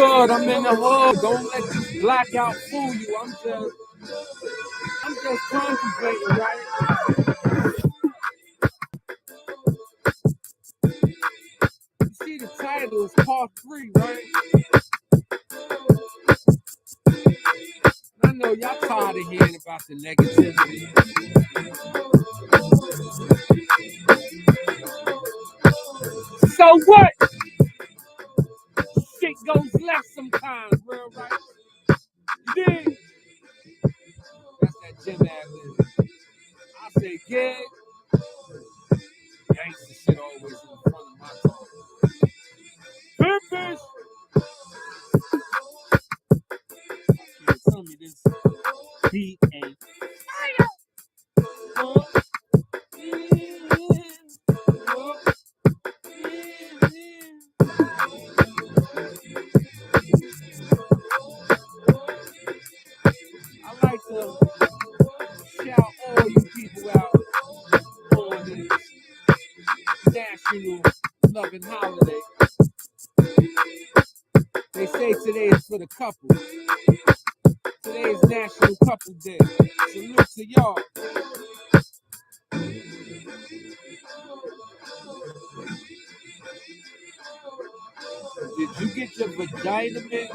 good? I'm in the hood. Don't let this blackout fool you. I'm just contemplating, right? You see the title is part 3, right? I know y'all tired of hearing about the negativity. So what? Shit goes left sometimes, real right? You dig? That's that Jim Adlib. I say, kid, gangsta shit always in front of my talk. Purpose. Tell me this beat ain't fire. I like to shout all you people out on this national loving holiday. They say today is for the couple. Today is National Couple Day. Salute to y'all. Did you get your vagina in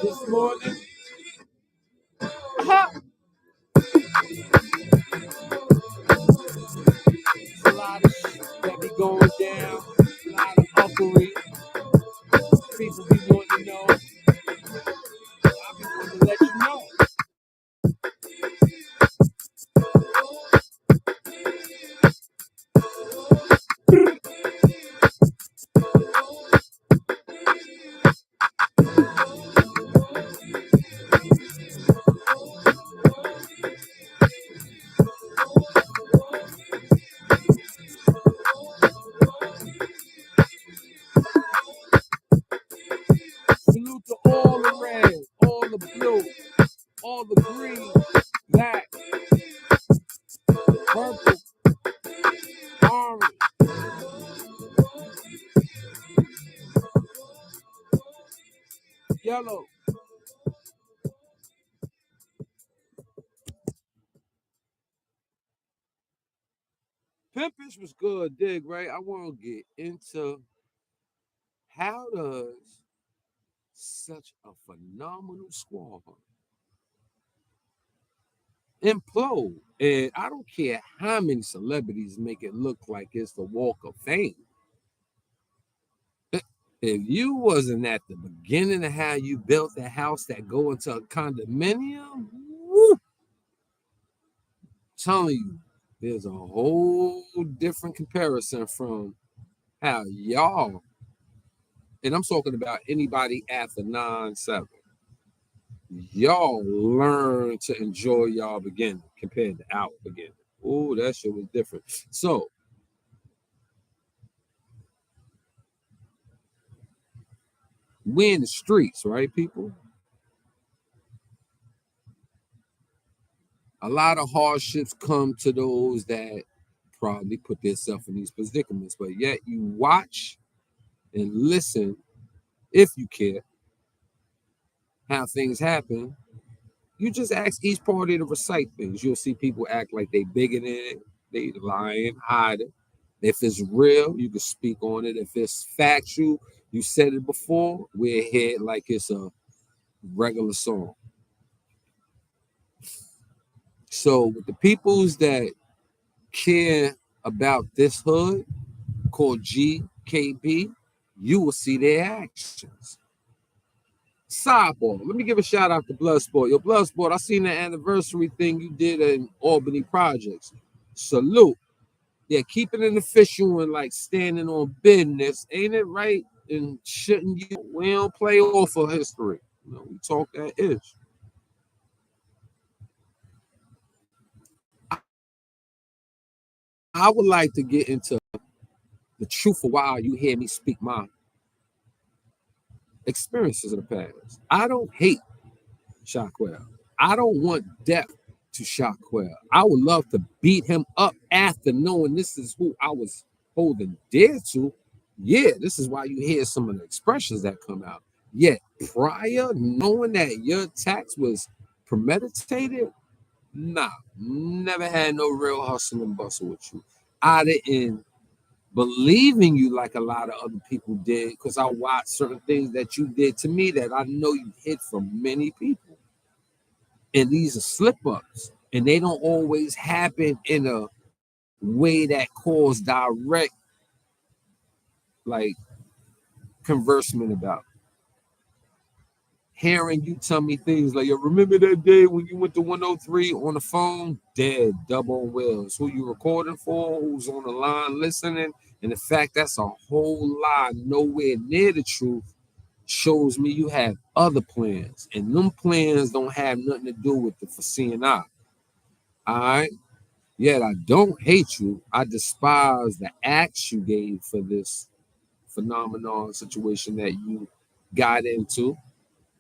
this morning? It's a lot of shit that be going down. A lot of fuckery. People be wanting to know. I be wanting to let you know. Salute to all the red, all the blue, all the green, black, purple, orange. Yellow. Pimpish was good, dig, right? I want to get into how does such a phenomenal squad implode? And I don't care how many celebrities make it look like it's the Walk of Fame. If you wasn't at the beginning of how you built that house that go into a condominium, woo, telling you, there's a whole different comparison from how y'all, and I'm talking about anybody after 9/7, y'all learn to enjoy y'all beginning compared to our beginning. Oh, that shit was different. So, we in the streets, right, people? A lot of hardships come to those that probably put themselves in these predicaments, but yet you watch and listen, if you care, how things happen. You just ask each party to recite things. You'll see people act like they bigger than it, they lying, hiding. If it's real, you can speak on it. If it's factual, you said it before, we're here like it's a regular song. So with the peoples that care about this hood called GKB, you will see their actions. Sidebar, let me give a shout out to Bloodsport. Yo, Bloodsport, I seen the anniversary thing you did in Albany Projects. Salute. Yeah, keep it an official and like standing on business. Ain't it right? And shouldn't you? We don't play off of history. You know, we talk that ish. I would like to get into the truth of why you hear me speak my experiences of the past. I don't hate Shockwell. I don't want death to Shockwell. I would love to beat him up after knowing this is who I was holding dear to. Yeah, this is why you hear some of the expressions that come out. Yet prior, knowing that your attacks was premeditated, nah, never had no real hustle and bustle with you. I didn't believe in you like a lot of other people did because I watched certain things that you did to me that I know you hid from many people. And these are slip ups, and they don't always happen in a way that cause direct like conversement about. Hearing you tell me things like, yo, remember that day when you went to 103 on the phone? Dead, double on wheels. Who you recording for? Who's on the line listening? And the fact that's a whole lie, nowhere near the truth, shows me you have other plans. And them plans don't have nothing to do with the foreseeing eye. All right? Yet I don't hate you. I despise the acts you gave for this phenomenon situation that you got into.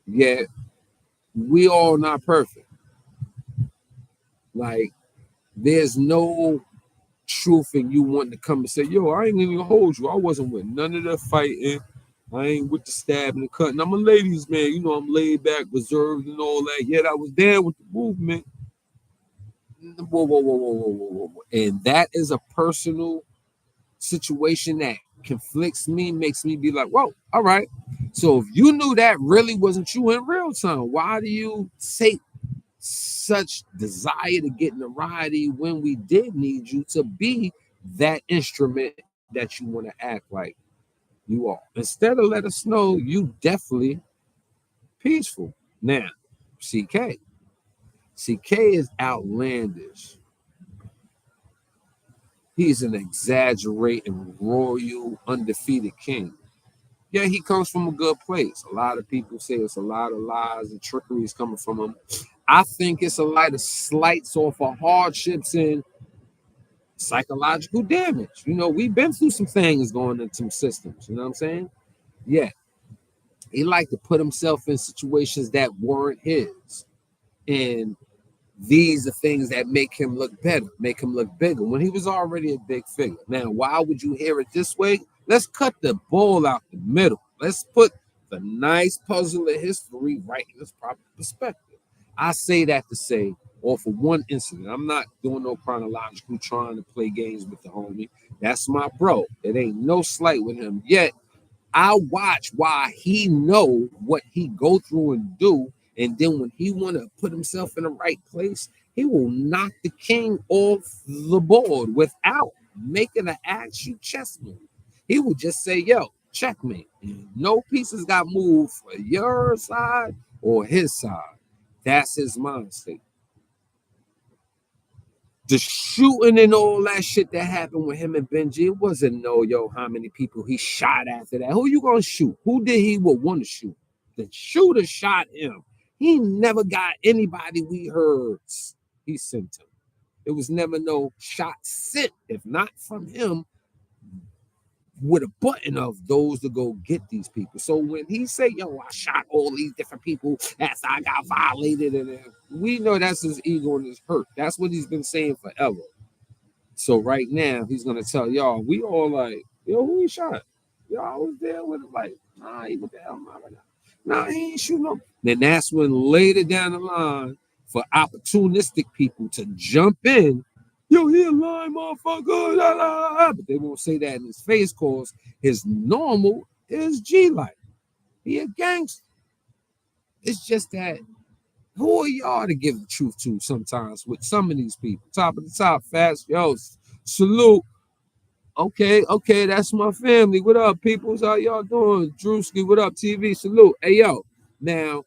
Yet we all not perfect. Like, there's no truth in you wanting to come and say, yo, I ain't even gonna hold you. I wasn't with none of the fighting. I ain't with the stabbing and cutting. I'm a ladies' man. You know, I'm laid back, reserved, and all that. Yet I was there with the movement. Whoa, whoa, whoa, whoa, whoa, whoa, whoa. And that is a personal situation that conflicts me, makes me be like, whoa, all right. So if you knew that really wasn't you in real time, why do you take such desire to get notoriety when we did need you to be that instrument that you want to act like you are? Instead of let us know you definitely peaceful. Now, CK. CK is outlandish. He's an exaggerating, royal, undefeated king. Yeah, he comes from a good place. A lot of people say it's a lot of lies and trickeries coming from him. I think it's a lot of slights off of hardships and psychological damage. You know, we've been through some things going into some systems. You know what I'm saying? Yeah, he liked to put himself in situations that weren't his. And these are things that make him look better, make him look bigger when he was already a big figure. Now, why would you hear it this way? Let's cut the ball out the middle. Let's put the nice puzzle of history right in its proper perspective. I say that to say, off of one incident, I'm not doing no chronological trying to play games with the homie. That's my bro. It ain't no slight with him. Yet I watch why he know what he go through and do, and then when he want to put himself in the right place, he will knock the king off the board without making an actual chess move. He would just say, "Yo, checkmate." And no pieces got moved for your side or his side. That's his mind state. The shooting and all that shit that happened with him and Benji, it wasn't no, yo, how many people he shot after that. Who you gonna shoot? Who did he would want to shoot? The shooter shot him. He never got anybody we heard he sent him. It was never no shot sent, if not from him, with a button of those to go get these people. So when he say, yo, I shot all these different people after I got violated, and we know that's his ego and his hurt. That's what he's been saying forever. So right now he's gonna tell y'all, we all like, yo, who he shot? Yo, I was there with him, like, nah, he was there. Nah, he ain't shooting no. Then that's when later down the line for opportunistic people to jump in, yo, he a lying motherfucker, la, la, la. But they won't say that in his face cause his normal is G like. He a gangster. It's just that who are y'all to give the truth to sometimes with some of these people? Top of the top, fast, yo, salute. Okay, that's my family. What up, peoples? How y'all doing? Drewski, what up, TV? Salute. Hey, yo. Now,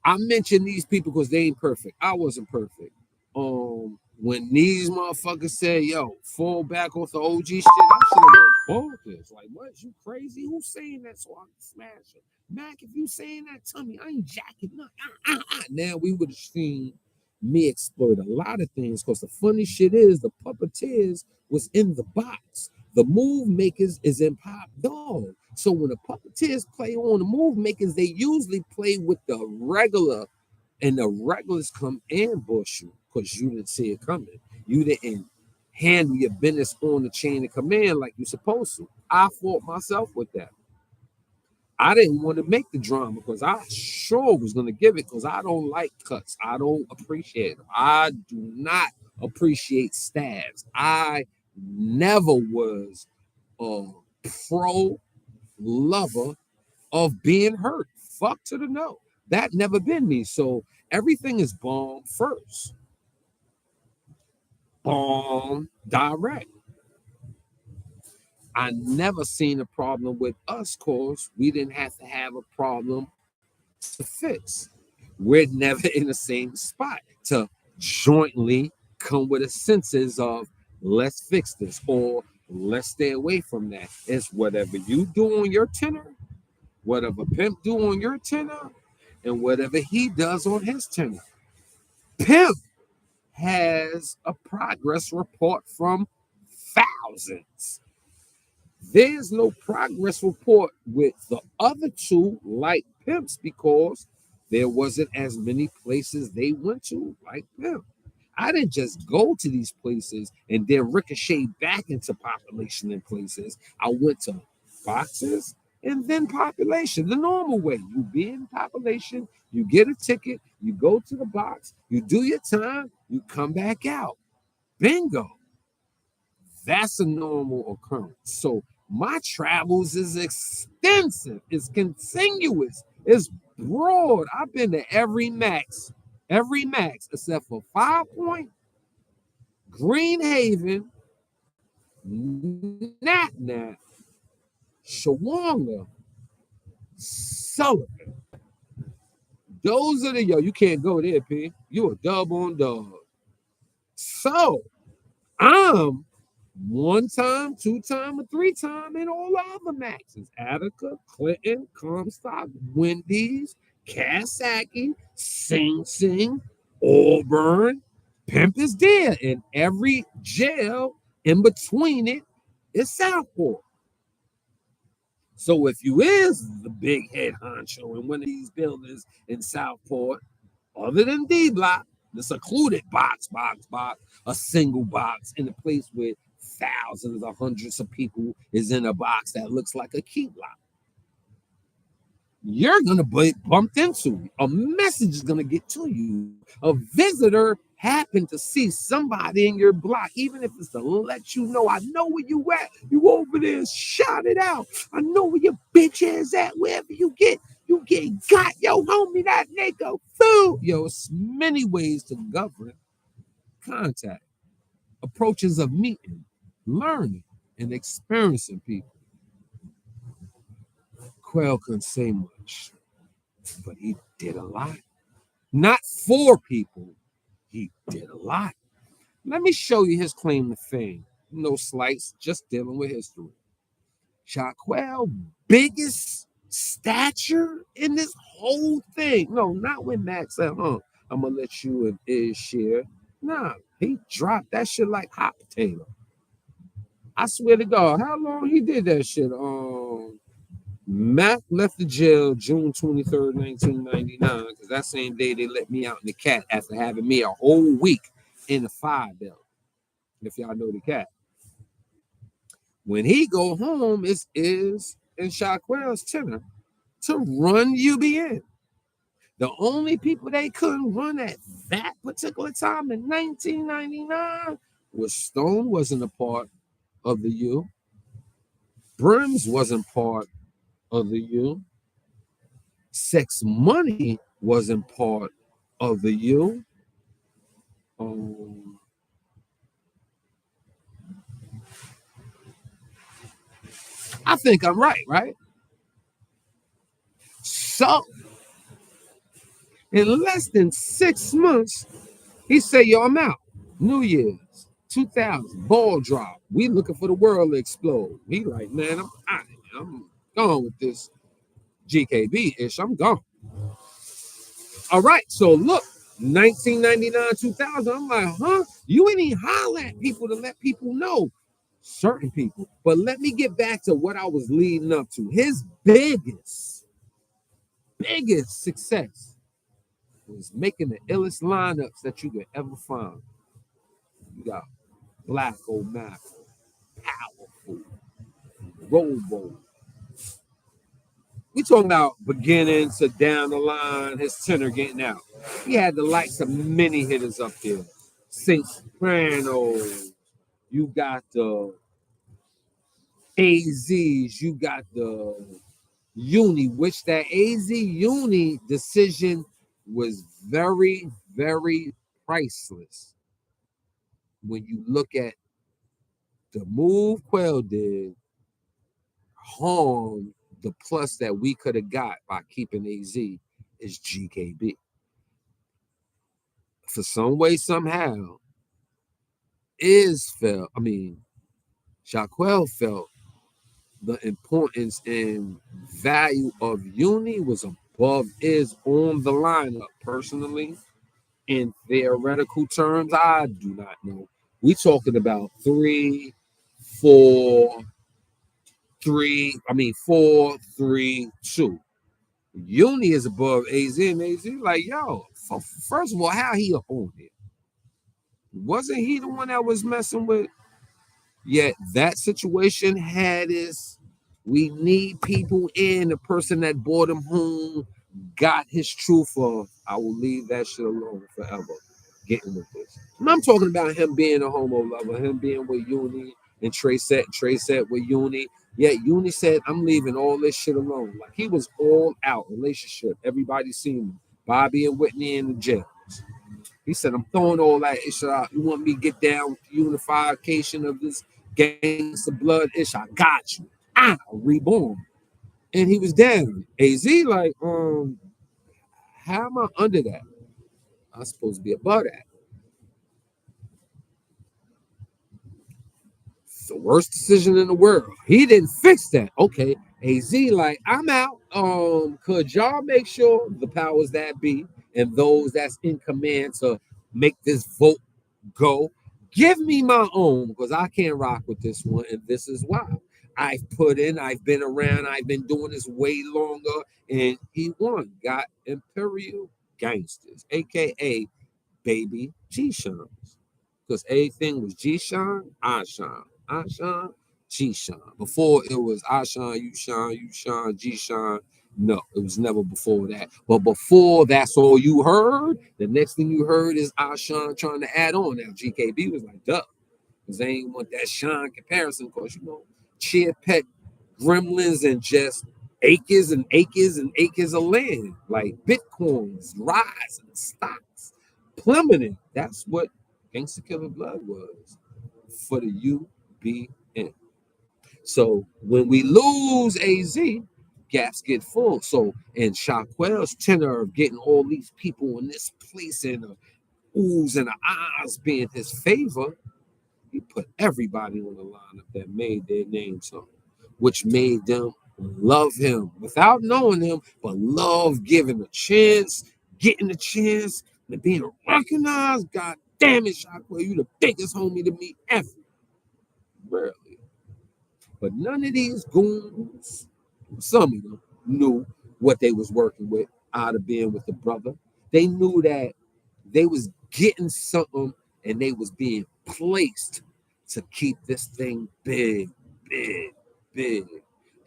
I mentioned these people because they ain't perfect. I wasn't perfect. When these motherfuckers said, yo, fall back off the OG shit, I should have went bonkers. Like, what? You crazy? Who's saying that so I can smash it? Mac, if you saying that to me, I ain't jacking nothing. Now we would have seen me exploit a lot of things because the funny shit is the puppeteers was in the box. The move makers is in Pop Dog. So when the puppeteers play on the move makers, they usually play with the regular, and the regulars come ambush you because you didn't see it coming. You didn't handle your business on the chain of command like you're supposed to. I fought myself with that. I didn't want to make the drama because I sure was going to give it because I don't like cuts. I don't appreciate them. I do not appreciate stabs. I never was a pro lover of being hurt. Fuck to the no. That never been me. So everything is bomb first. Bomb direct. I never seen a problem with us cause we didn't have to have a problem to fix. We're never in the same spot to jointly come with a senses of let's fix this or let's stay away from that. It's whatever you do on your tenor, whatever Pimp do on your tenor, and whatever he does on his tenor. Pimp has a progress report from thousands. There's no progress report with the other two like Pimp's because there wasn't as many places they went to like Pimp. I didn't just go to these places and then ricochet back into population in places. I went to boxes and then population, the normal way. You be in population, you get a ticket, you go to the box, you do your time, you come back out. Bingo. That's a normal occurrence. So my travels is extensive, it's continuous, it's broad. I've been to every max except for 5 Point, Greenhaven, Nat Nat, Shawanga, Sullivan. Those are the you can't go there, P. You a dub on dub. So I'm 1 time, 2 time, or 3 time in all other maxes. Attica, Clinton, Comstock, Wendy's, Kasaki, Sing Sing, Auburn. Pimp is there. And every jail in between it is Southport. So if you is the big head honcho in one of these buildings in Southport, other than D Block, the secluded box, a single box in a place where thousands or hundreds of people is in a box that looks like a key block. You're gonna be bumped into. A message is gonna get to you. A visitor happened to see somebody in your block, even if it's to let you know, I know where you at. You over there, shout it out. I know where your bitch ass at. Wherever you get got. Yo, homie, that nigga food. Yo, it's many ways to govern contact, approaches of meeting, learning, and experiencing people. Quail couldn't say much, but he did a lot. Not for people, he did a lot. Let me show you his claim to fame. No slights, just dealing with history. Shaquille, biggest stature in this whole thing. No, not when Max said, I'm gonna let you and Iz share. Nah, he dropped that shit like hot potato. I swear to God, how long he did that shit? Mac left the jail June 23rd, 1999, because that same day they let me out in the cat after having me a whole week in the fire belt. If y'all know the cat. When he go home, it's Iz and Shaquille's tenor to run UBN. The only people they couldn't run at that particular time in 1999 was Stone wasn't a part of the U. Brims wasn't part of the U. Sex Money wasn't part of the U. I think I'm right? So, in less than 6 months, he said, yo, I'm out. New Year's 2000, ball drop. We looking for the world to explode. He like, man, I'm gone with this GKB-ish. I'm gone. All right, so look, 1999, 2000, I'm like, huh? You ain't even holler at people to let people know. Certain people. But let me get back to what I was leading up to. His biggest success was making the illest lineups that you could ever find. You got Black O'Mac, Powerful, Robo, We talking about beginning to down the line, his tenor getting out. He had the likes of many hitters up there. Saint Soprano, you got the AZs, you got the Uni, which that AZ Uni decision was very, very priceless. When you look at the move Quell did, harm the plus that we could have got by keeping AZ is GKB. For some way, somehow, is felt, I mean, Shaquille felt the importance and value of Uni was above is on the lineup. Personally, in theoretical terms, I do not know. We talking about 4, 3, 2. Uni is above AZ, and AZ like, yo, first of all, how he up on it? Wasn't he the one that was messing with? Yet that situation had us. We need people in. The person that brought him home got his truth of. I will leave that shit alone forever. Getting with this. And I'm talking about him being a homo lover, him being with Uni and Trey set with Uni. Yet Uni said, I'm leaving all this shit alone. Like he was all out relationship. Everybody seen him. Bobby and Whitney in the jail. He said, I'm throwing all that ish out. You want me to get down with the unification of this gangster blood ish? I got you. Reborn. And he was down. AZ, like, how am I under that? I'm supposed to be above that. It's the worst decision in the world. He didn't fix that. Okay. AZ, like, I'm out. Could y'all make sure the powers that be and those that's in command to make this vote go? Give me my own because I can't rock with this one, and this is why. I've been around, I've been doing this way longer, and he won. Got Imperial Gangsters, aka Baby G-Shines. Because everything was G-Shine, I-Shine, G-Shine. Before it was I-Shine, you shine, G-Shine. No, it was never before that. But before that's all you heard, the next thing you heard is I-Shine trying to add on. Now, GKB was like, duh. Because they ain't want that Shine comparison. Because, Chia Pet gremlins and just acres and acres and acres of land. Like Bitcoins, rising, stocks, plummeting. That's what Gangsta Killer Blood was for the UBN. So when we lose AZ, gaps get full. So in Shaquille's tenor of getting all these people in this place and the oohs and the ahs being his favor, he put everybody on the lineup that made their name something, which made them love him without knowing him, but love giving a chance, getting a chance, and being recognized. God damn it, Shockwave, you the biggest homie to me ever. Rarely. But none of these goons, some of them, knew what they was working with out of being with the brother. They knew that they was getting something and they was being placed to keep this thing big, big, big.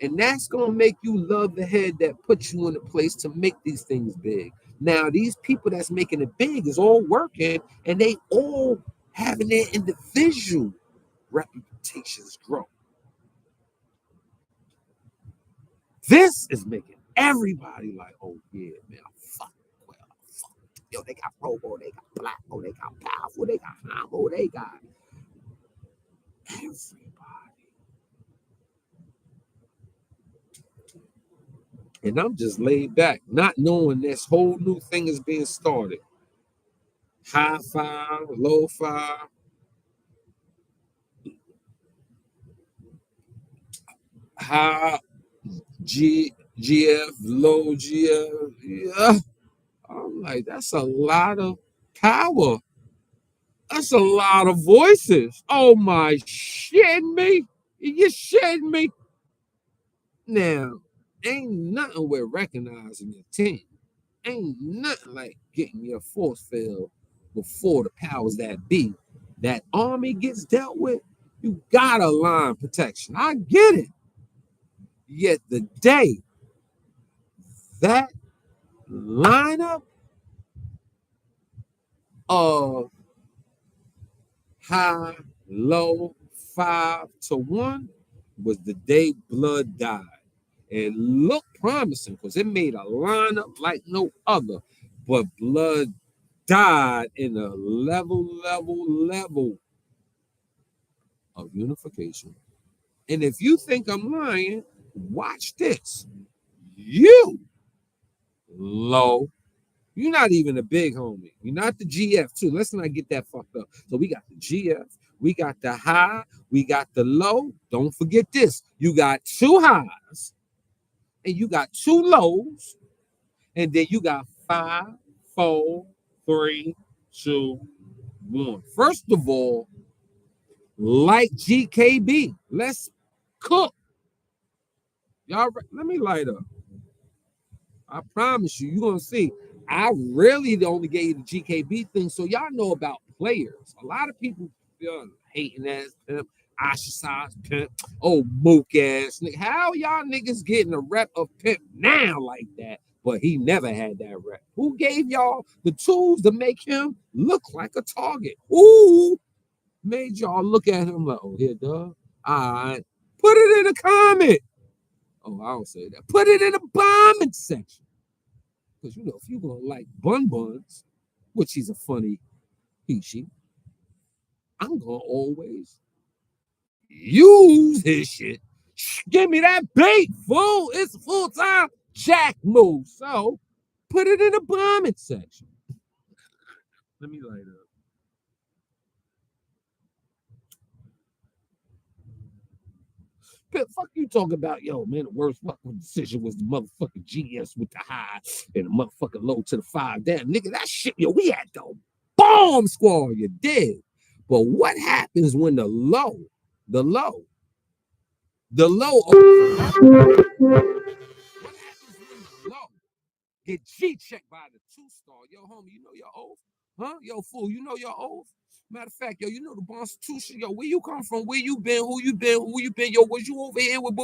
And that's going to make you love the head that puts you in a place to make these things big. Now, these people that's making it big is all working and they all having their individual reputations grow. This is making everybody like, oh yeah, man, fuck. Well, fuck. Yo, they got Robo, they got Black, oh, they got Powerful, they got Homo, they got everybody. And I'm just laid back, not knowing this whole new thing is being started. High five, low five, high GF, low GF. Yeah. I'm like, that's a lot of power. That's a lot of voices. Oh my shitting me. You shitting me. Now, ain't nothing with recognizing your team. Ain't nothing like getting your force field before the powers that be. That army gets dealt with, you got a line protection. I get it. Yet the day that lineup of high, low, 5-1 was the day Blood died. It looked promising because it made a lineup like no other. But Blood died in a level of unification. And if you think I'm lying, watch this. You, low, you're not even a big homie. You're not the GF, too. Let's not get that fucked up. So we got the GF, we got the high, we got the low. Don't forget this. You got 2 highs, and you got 2 lows, and then you got 5, 4, 3, 2, 1. First of all, like GKB, let's cook. Y'all, let me light up. I promise you're going to see. I really only gave you the GKB thing, so y'all know about players. A lot of people hating ass pimp, ostracized pimp, oh, mook ass nigga. How y'all niggas getting a rep of pimp now like that? But he never had that rep. Who gave y'all the tools to make him look like a target? Who made y'all look at him like, oh, here, dog? All right. Put it in a comment. Oh, I don't say that. Put it in the bombing section. Because, you know, if you're going to like Bun Buns, which he's a funny peachy, I'm going to always use his shit. Give me that bait, fool. It's a full-time jack move. So put it in the bombing section. Let me light up. Fuck you talking about, yo, man, the worst fucking decision was the motherfucking GS with the high and the motherfucking low to the 5. Damn, nigga, that shit, yo, we had the bomb squad, you did. But what happens when the low, what happens when the low get G-checked by the 2-star? Yo, homie, you know your oath? Huh? Yo, fool, you know your oath? Matter of fact, yo, you know the Constitution. Yo, where you come from? Where you been? Who you been? Who you been? Yo, was you over here with?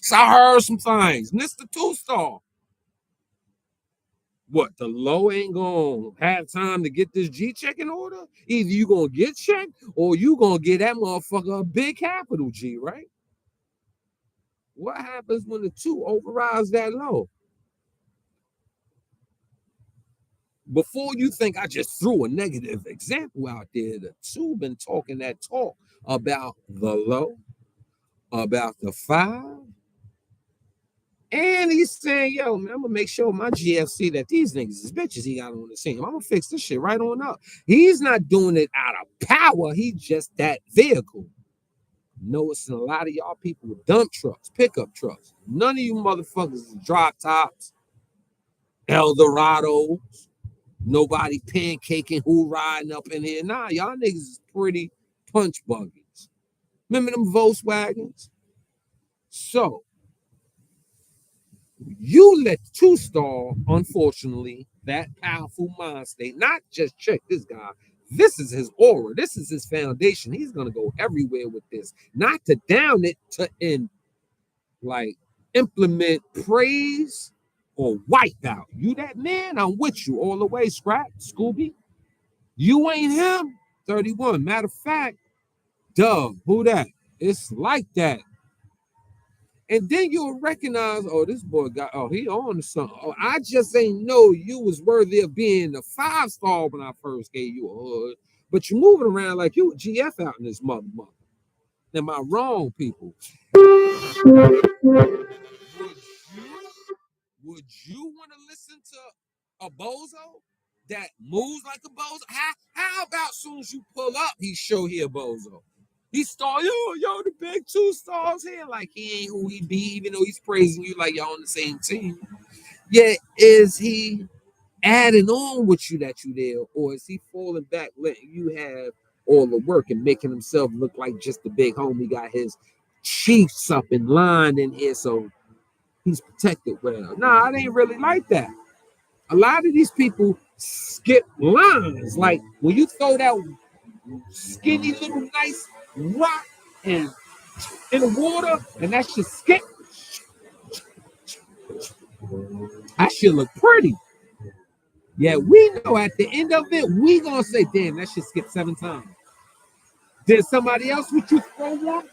So I heard some things. And this the 2-star. What? The low ain't gonna have time to get this G check in order? Either you gonna get checked or you gonna get that motherfucker a big capital G, right? What happens when the 2 overrides that low? Before you think I just threw a negative example out there, the 2 been talking that talk about the low, about the 5, and he's saying, yo, man, I'm gonna make sure my GFC that these niggas is bitches he got on the scene. I'm gonna fix this shit right on up. He's not doing it out of power, he's just that vehicle. Noticing a lot of y'all people with dump trucks, pickup trucks. None of you motherfuckers is drop tops, Eldorados. Nobody pancaking who riding up in here. Nah, y'all niggas is pretty punch buggies. Remember them Volkswagens? So, you let 2-star, unfortunately, that powerful mind state, not just check this guy. This is his aura. This is his foundation. He's going to go everywhere with this. Not to down it, to implement praise or wipe out. You that man, I'm with you all the way, Scrap, Scooby. You ain't him. 31. Matter of fact, Doug, who that? It's like that. And then you'll recognize, oh, this boy he on to something. Oh, I just ain't know you was worthy of being a 5-star when I first gave you a hood. But you're moving around like you a GF out in this mother. Am I wrong, people? Would you want to listen to a bozo that moves like a bozo? How about soon as you pull up, he show he a bozo? He start, yo, the big 2-stars here. Like he ain't who he be, even though he's praising you like y'all on the same team. Yeah, is he adding on with you that you there, or is he falling back, letting you have all the work and making himself look like just the big homie got his chiefs up in line in here, so he's protected well? Nah, it ain't really like that. A lot of these people skip lines. Like when you throw that skinny little nice rock in the water, and that's just skip. That shit look pretty. Yeah, we know at the end of it, we gonna say, damn, that shit skipped 7 times. Then somebody else with you throw one,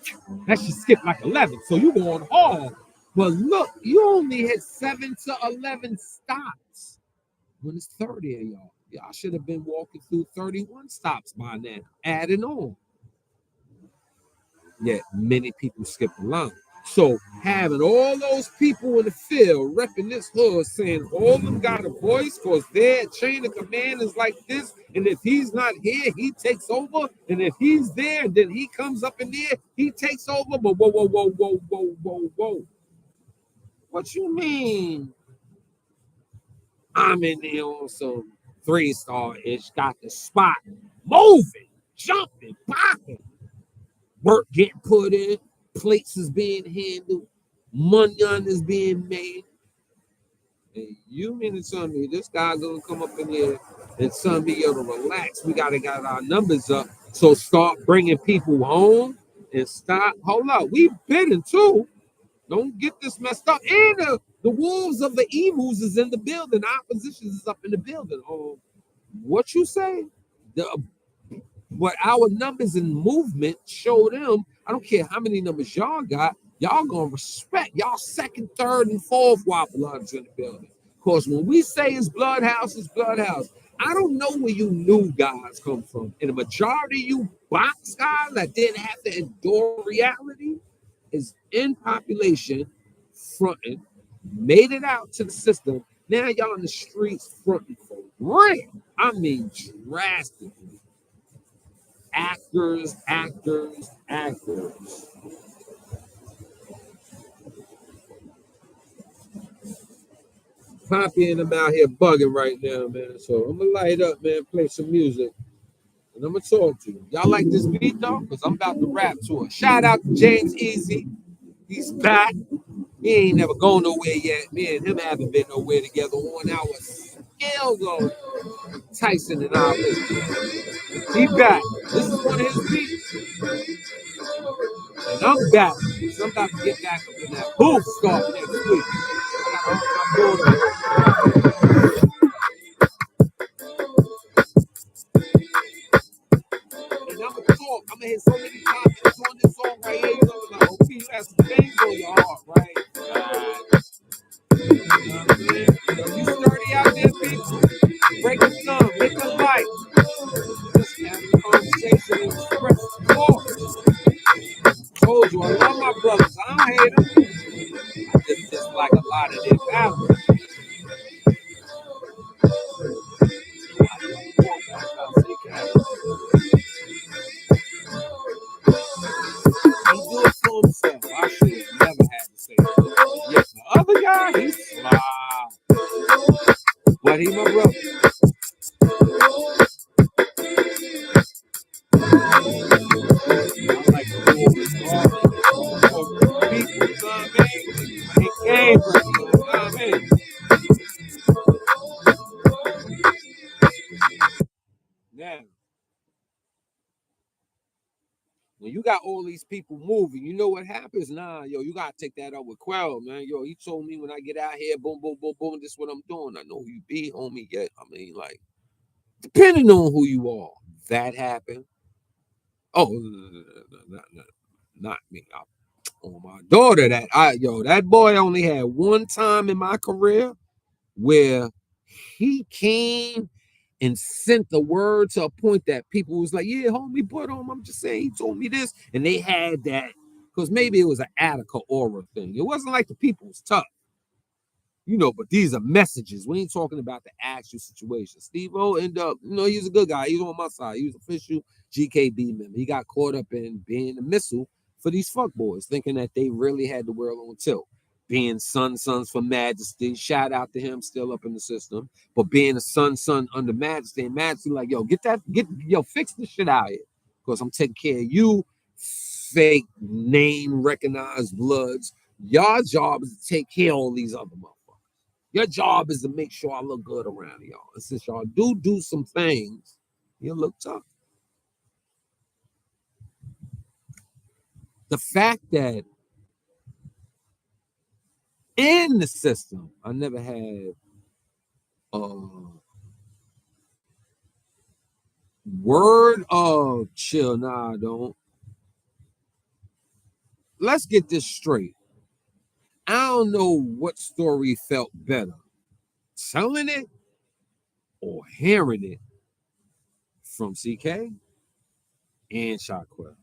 that should skip like 11. So you going hard. But look, you only hit 7 to 11 stops when it's 30 of y'all. Y'all should have been walking through 31 stops by now, adding on. Yet many people skip the line. So having all those people in the field repping this hood saying all of them got a voice because their chain of command is like this. And if he's not here, he takes over. And if he's there, then he comes up in there, he takes over. But whoa, whoa, whoa, whoa, whoa, whoa, whoa. What you mean? I'm in there on some 3-star ish, got the spot moving, jumping, popping. Work getting put in, plates is being handled, money on is being made. And you mean to tell me this guy gonna come up in here and tell me, yo, to relax, we gotta get our numbers up. So start bringing people home and stop. Hold up, we bidding too. Don't get this messed up. And the wolves of the evils is in the building. Opposition is up in the building. What you say? The But our numbers and movement show them, I don't care how many numbers y'all got, y'all gonna respect y'all second, third, and fourth while blood's in the building. Because when we say it's blood house, it's blood house. I don't know where you new guys come from. And the majority of you box guys that didn't have to endure reality is in population fronting, made it out to the system. Now y'all in the streets fronting for real. I mean drastically. Actors, actors, actors. Poppy and I'm out here bugging right now, man. So I'm gonna light up, man, play some music, and I'm gonna talk to you. Y'all like this beat though? Because I'm about to rap to it. Shout out to James Easy. He's back. He ain't never gone nowhere yet. Me and him haven't been nowhere together on our skills on Tyson and I. He back. This is one of his beats. And I'm back. So I'm about to get back up in that booth start next week. I got and I'm gonna talk. I'm gonna hit so many topics on this song right here. You're gonna be like, okay, you have some things on your heart, right? You know what I'm saying? So you sturdy out there, people. Break the thumb, hit the light. Just have a conversation and express thoughts. Told you, I love my brothers. I don't hate them. I just dislike a lot of their balance. He do it for himself. I should have never had to say that. Yes, the other guy, he's sly. But he my brother. I like to do it with people, you know what I mean? It came from me, you know what I mean? Now, when you got all these people moving, you know what happens? Nah, yo, you gotta take that up with Quell, man. Yo, he told me when I get out here, boom, boom, boom, boom, this is what I'm doing. I know who you be, homie. Yeah, I mean, like, depending on who you are, that happened. Oh, not me. On my daughter, that boy only had one time in my career where he came and sent the word to a point that people was like, yeah, homie, put on. I'm just saying, he told me this. And they had that because maybe it was an Attica aura thing. It wasn't like the people was tough, but these are messages. We ain't talking about the actual situation. Steve O ended up, he's a good guy. He's on my side. He was official GKB member. He got caught up in being a missile for these fuckboys, thinking that they really had the world on tilt. Being sons for Majesty, shout out to him, still up in the system. But being a son under Majesty, and Majesty like, fix this shit out here, because I'm taking care of you, fake name recognized bloods. Your job is to take care of all these other motherfuckers. Your job is to make sure I look good around y'all. And since y'all do some things, you look tough. The fact that in in the system. I never had word of chill. Nah, I don't. Let's get this straight. I don't know what story felt better, telling it or hearing it from CK and Shockwell.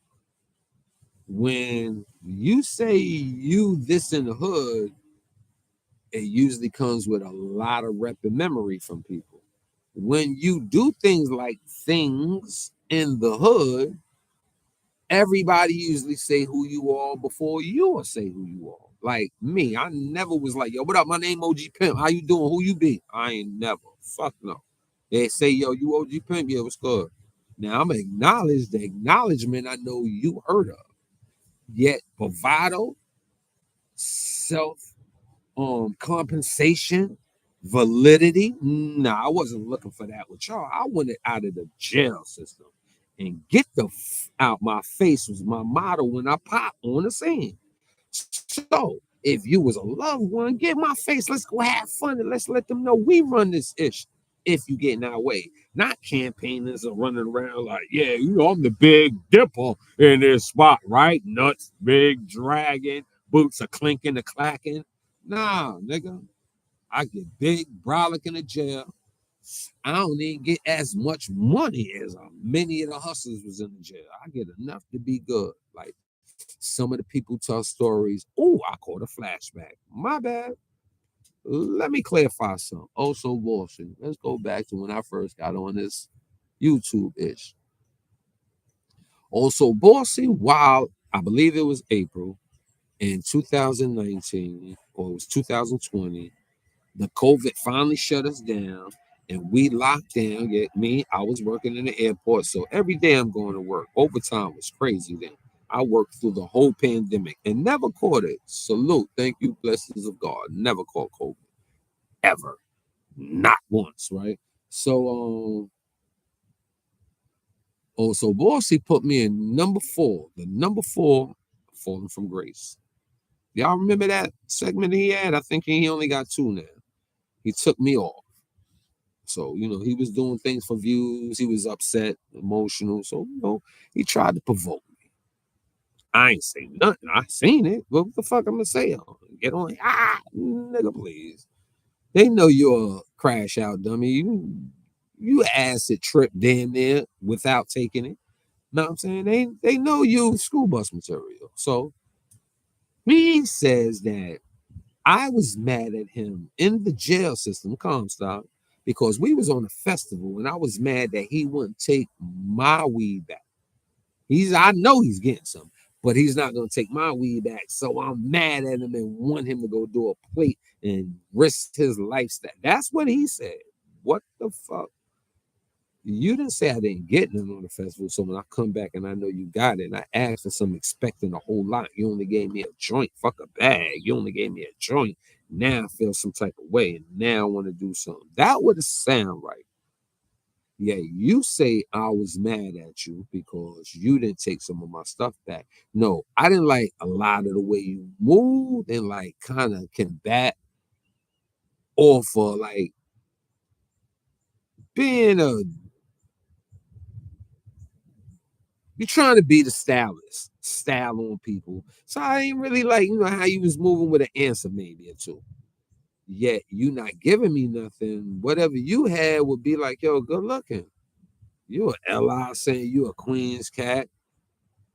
When you say you this in the hood, it usually comes with a lot of rep and memory from people. When you do things like things in the hood, everybody usually say who you are before you will say who you are. Like me, I never was like, yo, what up? My name OG Pimp. How you doing? Who you be? I ain't never. Fuck no. They say, yo, you OG Pimp. Yeah, what's good? Now I'm acknowledge the acknowledgement I know you heard of. Yet bravado, self compensation, validity. Nah, I wasn't looking for that with y'all. I wanted out of the jail system and get the out my face was my motto when I popped on the scene. So if you was a loved one, get my face. Let's go have fun and let's let them know we run this ish. If you get in our way, not campaigners are running around like, yeah, you know, I'm the big dipper in this spot, right? Nuts, big dragon, boots are clinking, a clacking. Nah, nigga, I get big, brolic in the jail. I don't even get as much money as many of the hustlers was in the jail. I get enough to be good. Like some of the people tell stories. Oh, I caught a flashback. My bad. Let me clarify something. Also, Wilson. Let's go back to when I first got on this YouTube ish. Also, Bossy, while I believe it was April in 2019 or it was 2020, the COVID finally shut us down and we locked down. Yeah, me, I was working in the airport. So every day I'm going to work. Overtime was crazy then. I worked through the whole pandemic and never caught it. Salute. Thank you, blessings of God. Never caught COVID. Ever. Not once, right? So so Bossy put me in number 4. The number 4 falling from grace. Y'all remember that segment he had? I think he only got 2 now. He took me off. So, you know, he was doing things for views. He was upset, emotional. So, you know, he tried to provoke me. I ain't say nothing. I seen it. What the fuck I'm gonna say? Get on. Nigga, please. They know you're a crash out dummy. You acid trip damn near without taking it. Know what I'm saying? They know you school bus material. So he says that I was mad at him in the jail system, Comstock, because we was on a festival and I was mad that he wouldn't take my weed back. I know he's getting some, but he's not gonna take my weed back. So I'm mad at him and want him to go do a plate and risk his lifestyle. That's what he said. What the fuck? You didn't say I didn't get none on the festival. So when I come back and I know you got it, and I asked for some expecting a whole lot, you only gave me a joint. Fuck a bag. You only gave me a joint. Now I feel some type of way, and now I want to do something. That would sound right. Yeah, you say I was mad at you because you didn't take some of my stuff back. No, I didn't like a lot of the way you moved and like kind of combat or for like being a you're trying to be the stylist, style on people. So I ain't really like, you know, how you was moving with an answer maybe or two. Yet you not giving me nothing. Whatever you had would be like, yo, good looking. You a LI saying you a Queen's cat,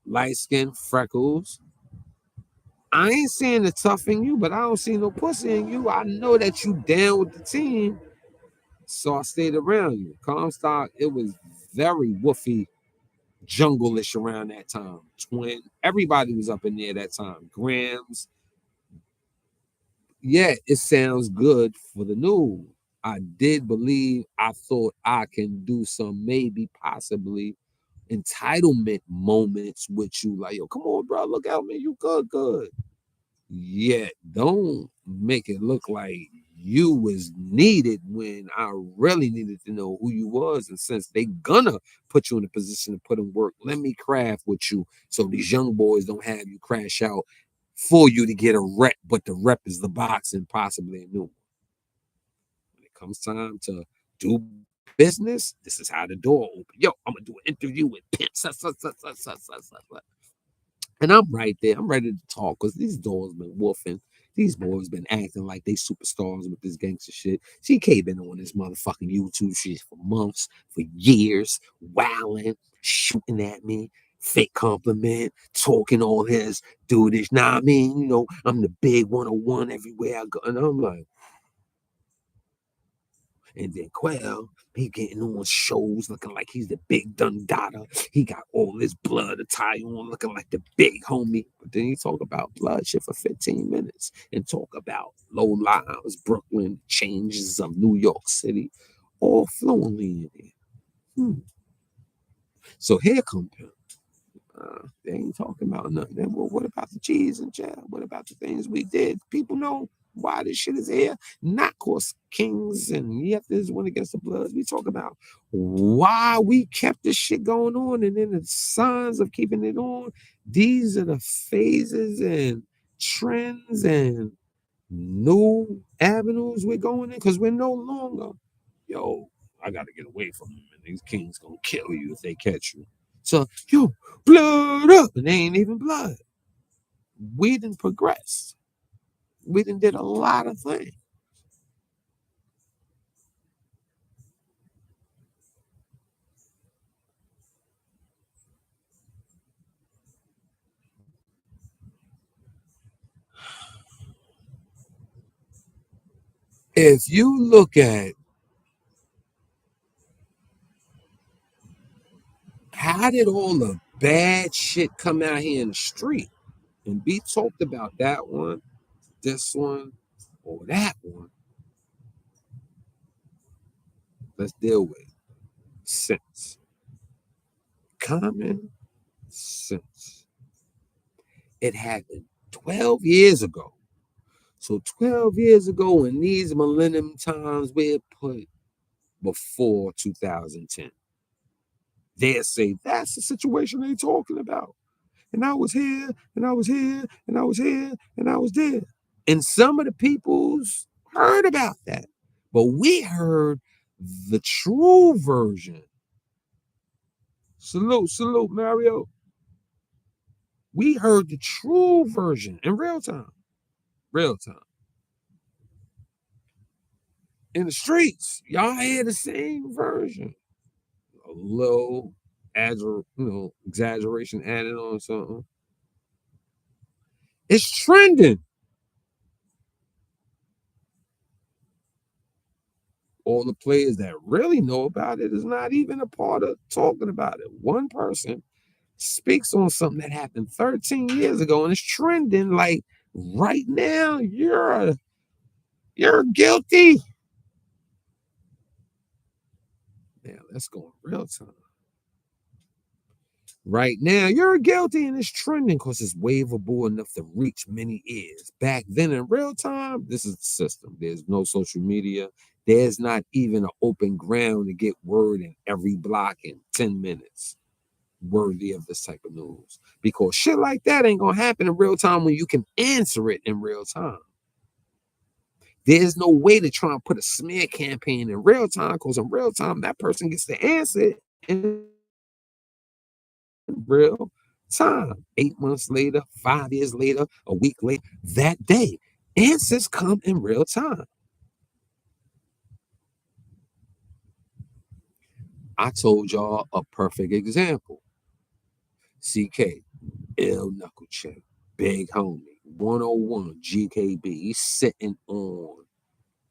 light skin, freckles. I ain't seeing the tough in you, but I don't see no pussy in you. I know that you down with the team. So I stayed around you. Comstock, it was very woofy jungle-ish around that time. Twin, everybody was up in there that time. Grams. Yeah, it sounds good for the news. I did believe I thought I can do some maybe possibly entitlement moments with you. Like, yo, come on, bro, look at me. You good. Yeah, don't make it look like you was needed when I really needed to know who you was. And since they gonna put you in a position to put in work, let me craft with you so these young boys don't have you crash out for you to get a rep, but the rep is the box and possibly a new one. When it comes time to do business, this is how the door open. Yo, I'm gonna do an interview with Pimp. And I'm right there. I'm ready to talk because these doors been woofing. These boys been acting like they superstars with this gangster shit. CK been on this motherfucking YouTube shit for months, for years, wilding, shooting at me, fake compliment, talking all his dudish. Nah, I mean, I'm the big 101 everywhere I go. And I'm like, and then Quell, he getting on shows looking like he's the big Dundada. He got all this blood to tie on, looking like the big homie. But then he talk about blood shit for 15 minutes and talk about low lives, Brooklyn, changes of New York City, all fluently in there. So here come Pimp. They ain't talking about nothing. Then, well, what about the cheese in jail? What about the things we did? People know why this shit is here. Not cause kings and yet this went against the Bloods. We talk about why we kept this shit going on and then the signs of keeping it on. These are the phases and trends and new avenues we're going in because we're no longer, yo, I got to get away from them and these kings gonna kill you if they catch you. So, yo, blood up. And they ain't even blood. We didn't progress. We didn't did a lot of things. If you look at how did all the bad shit come out here in the street and be talked about that one, this one, or that one, let's deal with sense. Common sense. It happened 12 years ago. So 12 years ago in these millennium times, we put before 2010. They'll say that's the situation they talking about. And I was here, and I was here, and I was here, and I was there. And some of the peoples heard about that. But we heard the true version. Salute, Mario. We heard the true version in real time. Real time. In the streets, y'all hear the same version. A little exaggeration added on something. It's trending. All the players that really know about it is not even a part of talking about it. One person speaks on something that happened 13 years ago and it's trending like right now. You're guilty. Yeah, let's go in real time. Right now, you're guilty and it's trending because it's waveable enough to reach many ears. Back then in real time, this is the system. There's no social media. There's not even an open ground to get word in every block in 10 minutes worthy of this type of news. Because shit like that ain't going to happen in real time when you can answer it in real time. There's no way to try and put a smear campaign in real time because in real time, that person gets to answer it in real time. 8 months later, 5 years later, a week later, that day, answers come in real time. I told y'all a perfect example. CK, Ill Knuckle Check, Big Homie, 101, GKB. He's sitting on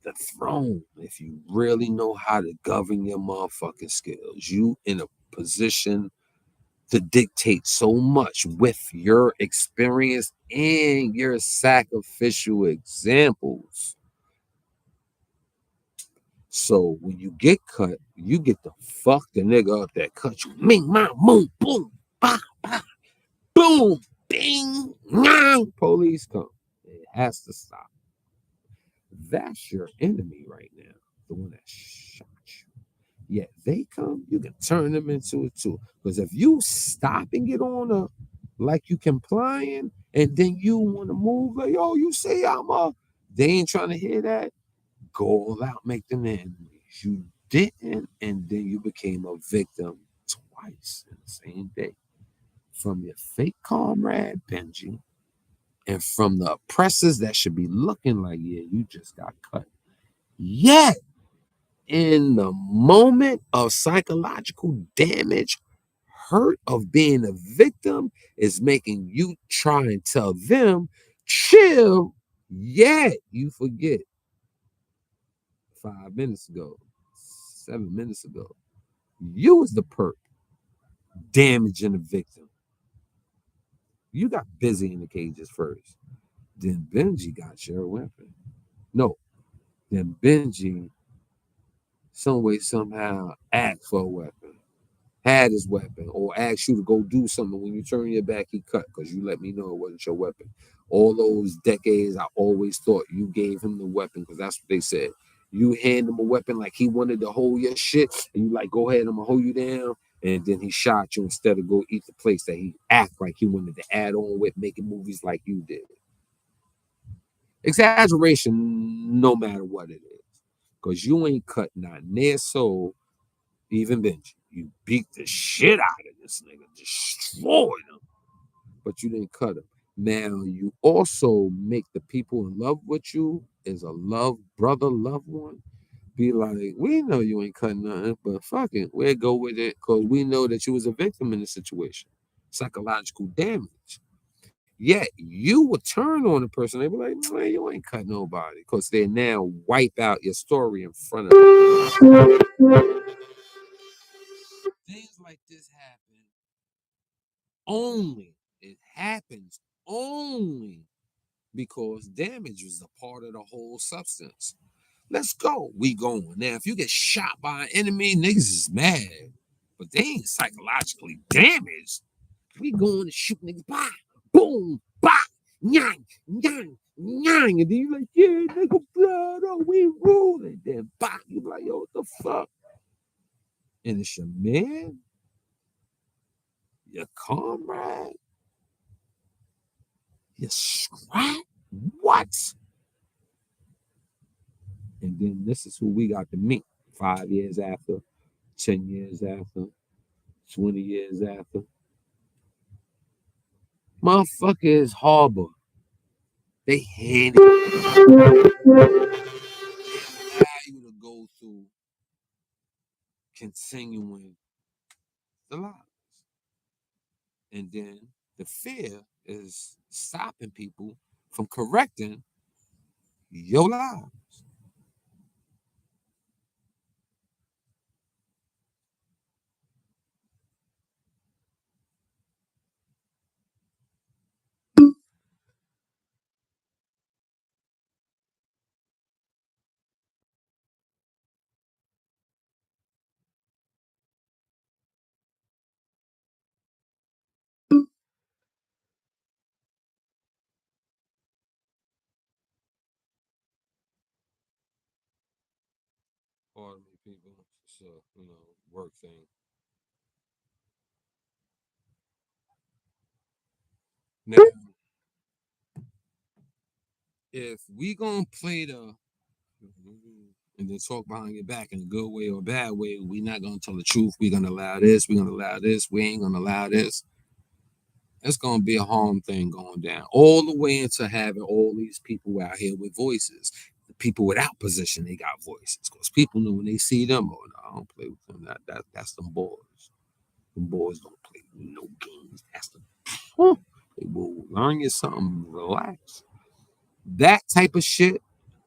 the throne. If you really know how to govern your motherfucking skills, you in a position to dictate so much with your experience and your sacrificial examples. So when you get cut, you get to fuck the nigga up that cut you. Ming, my, boom, boom, bah, bah, boom, bing, ngang. Police come. It has to stop. That's your enemy right now, the one that shot you. Yet they come, you can turn them into a tool. Because if you stop and get on a like you complying, and then you want to move like, yo, you say I'm a. They ain't trying to hear that. Go all out, make them enemies. You didn't, and then you became a victim twice in the same day from your fake comrade Benji and from the oppressors that should be looking like, yeah, you just got cut. Yet, in the moment of psychological damage, hurt of being a victim is making you try and tell them, chill. Yet, you forget 5 minutes ago, 7 minutes ago, you was the perp damaging the victim. You got busy in the cages first. Then Benji got your weapon. No, then Benji, some way, somehow, asked for a weapon, had his weapon, or asked you to go do something. When you turn your back, he cut because you let me know it wasn't your weapon. All those decades, I always thought you gave him the weapon because that's what they said. You hand him a weapon like he wanted to hold your shit, and you like, go ahead, I'm gonna hold you down. And then he shot you instead of go eat the place that he act like he wanted to add on with making movies like you did. Exaggeration, no matter what it is. Because you ain't cut not near soul, even Benji. You beat the shit out of this nigga, destroyed him, but you didn't cut him. Now, you also make the people in love with you as a love brother, loved one, be like, we know you ain't cutting nothing, but fuck it, we'll go with it because we know that you was a victim in the situation. Psychological damage. Yet you would turn on the person. They be like, man, you ain't cut nobody. Because they now wipe out your story in front of them. Things like this happen only. It happens only because damage is a part of the whole substance. Let's go. We going. Now, if you get shot by an enemy, niggas is mad. But they ain't psychologically damaged. We going to shoot niggas. Bah, boom, bah, nyang, nyang, nyang. And then you like, yeah, nigga, blood, oh, we rule. And then bah, you like, yo, what the fuck? And it's your man, your comrade, your scrap. What? And then this is who we got to meet 5 years after, 10 years after, 20 years after. Motherfuckers harbor. They hand it. Allow you to go through continuing the lies. And then the fear is stopping people from correcting your lies. Pardon me, people. It's a work thing. Now, if we gonna play the and then talk behind your back in a good way or a bad way, we not gonna tell the truth. We're gonna allow this. We're gonna allow this. We ain't gonna allow this. It's gonna be a harm thing going down all the way into having all these people out here with voices. The people without position, they got voices because people know when they see them. Oh no, I don't play with them. That's them boys. Them boys don't play no games. That's the. Huh. They will learn you something. Relax. That type of shit.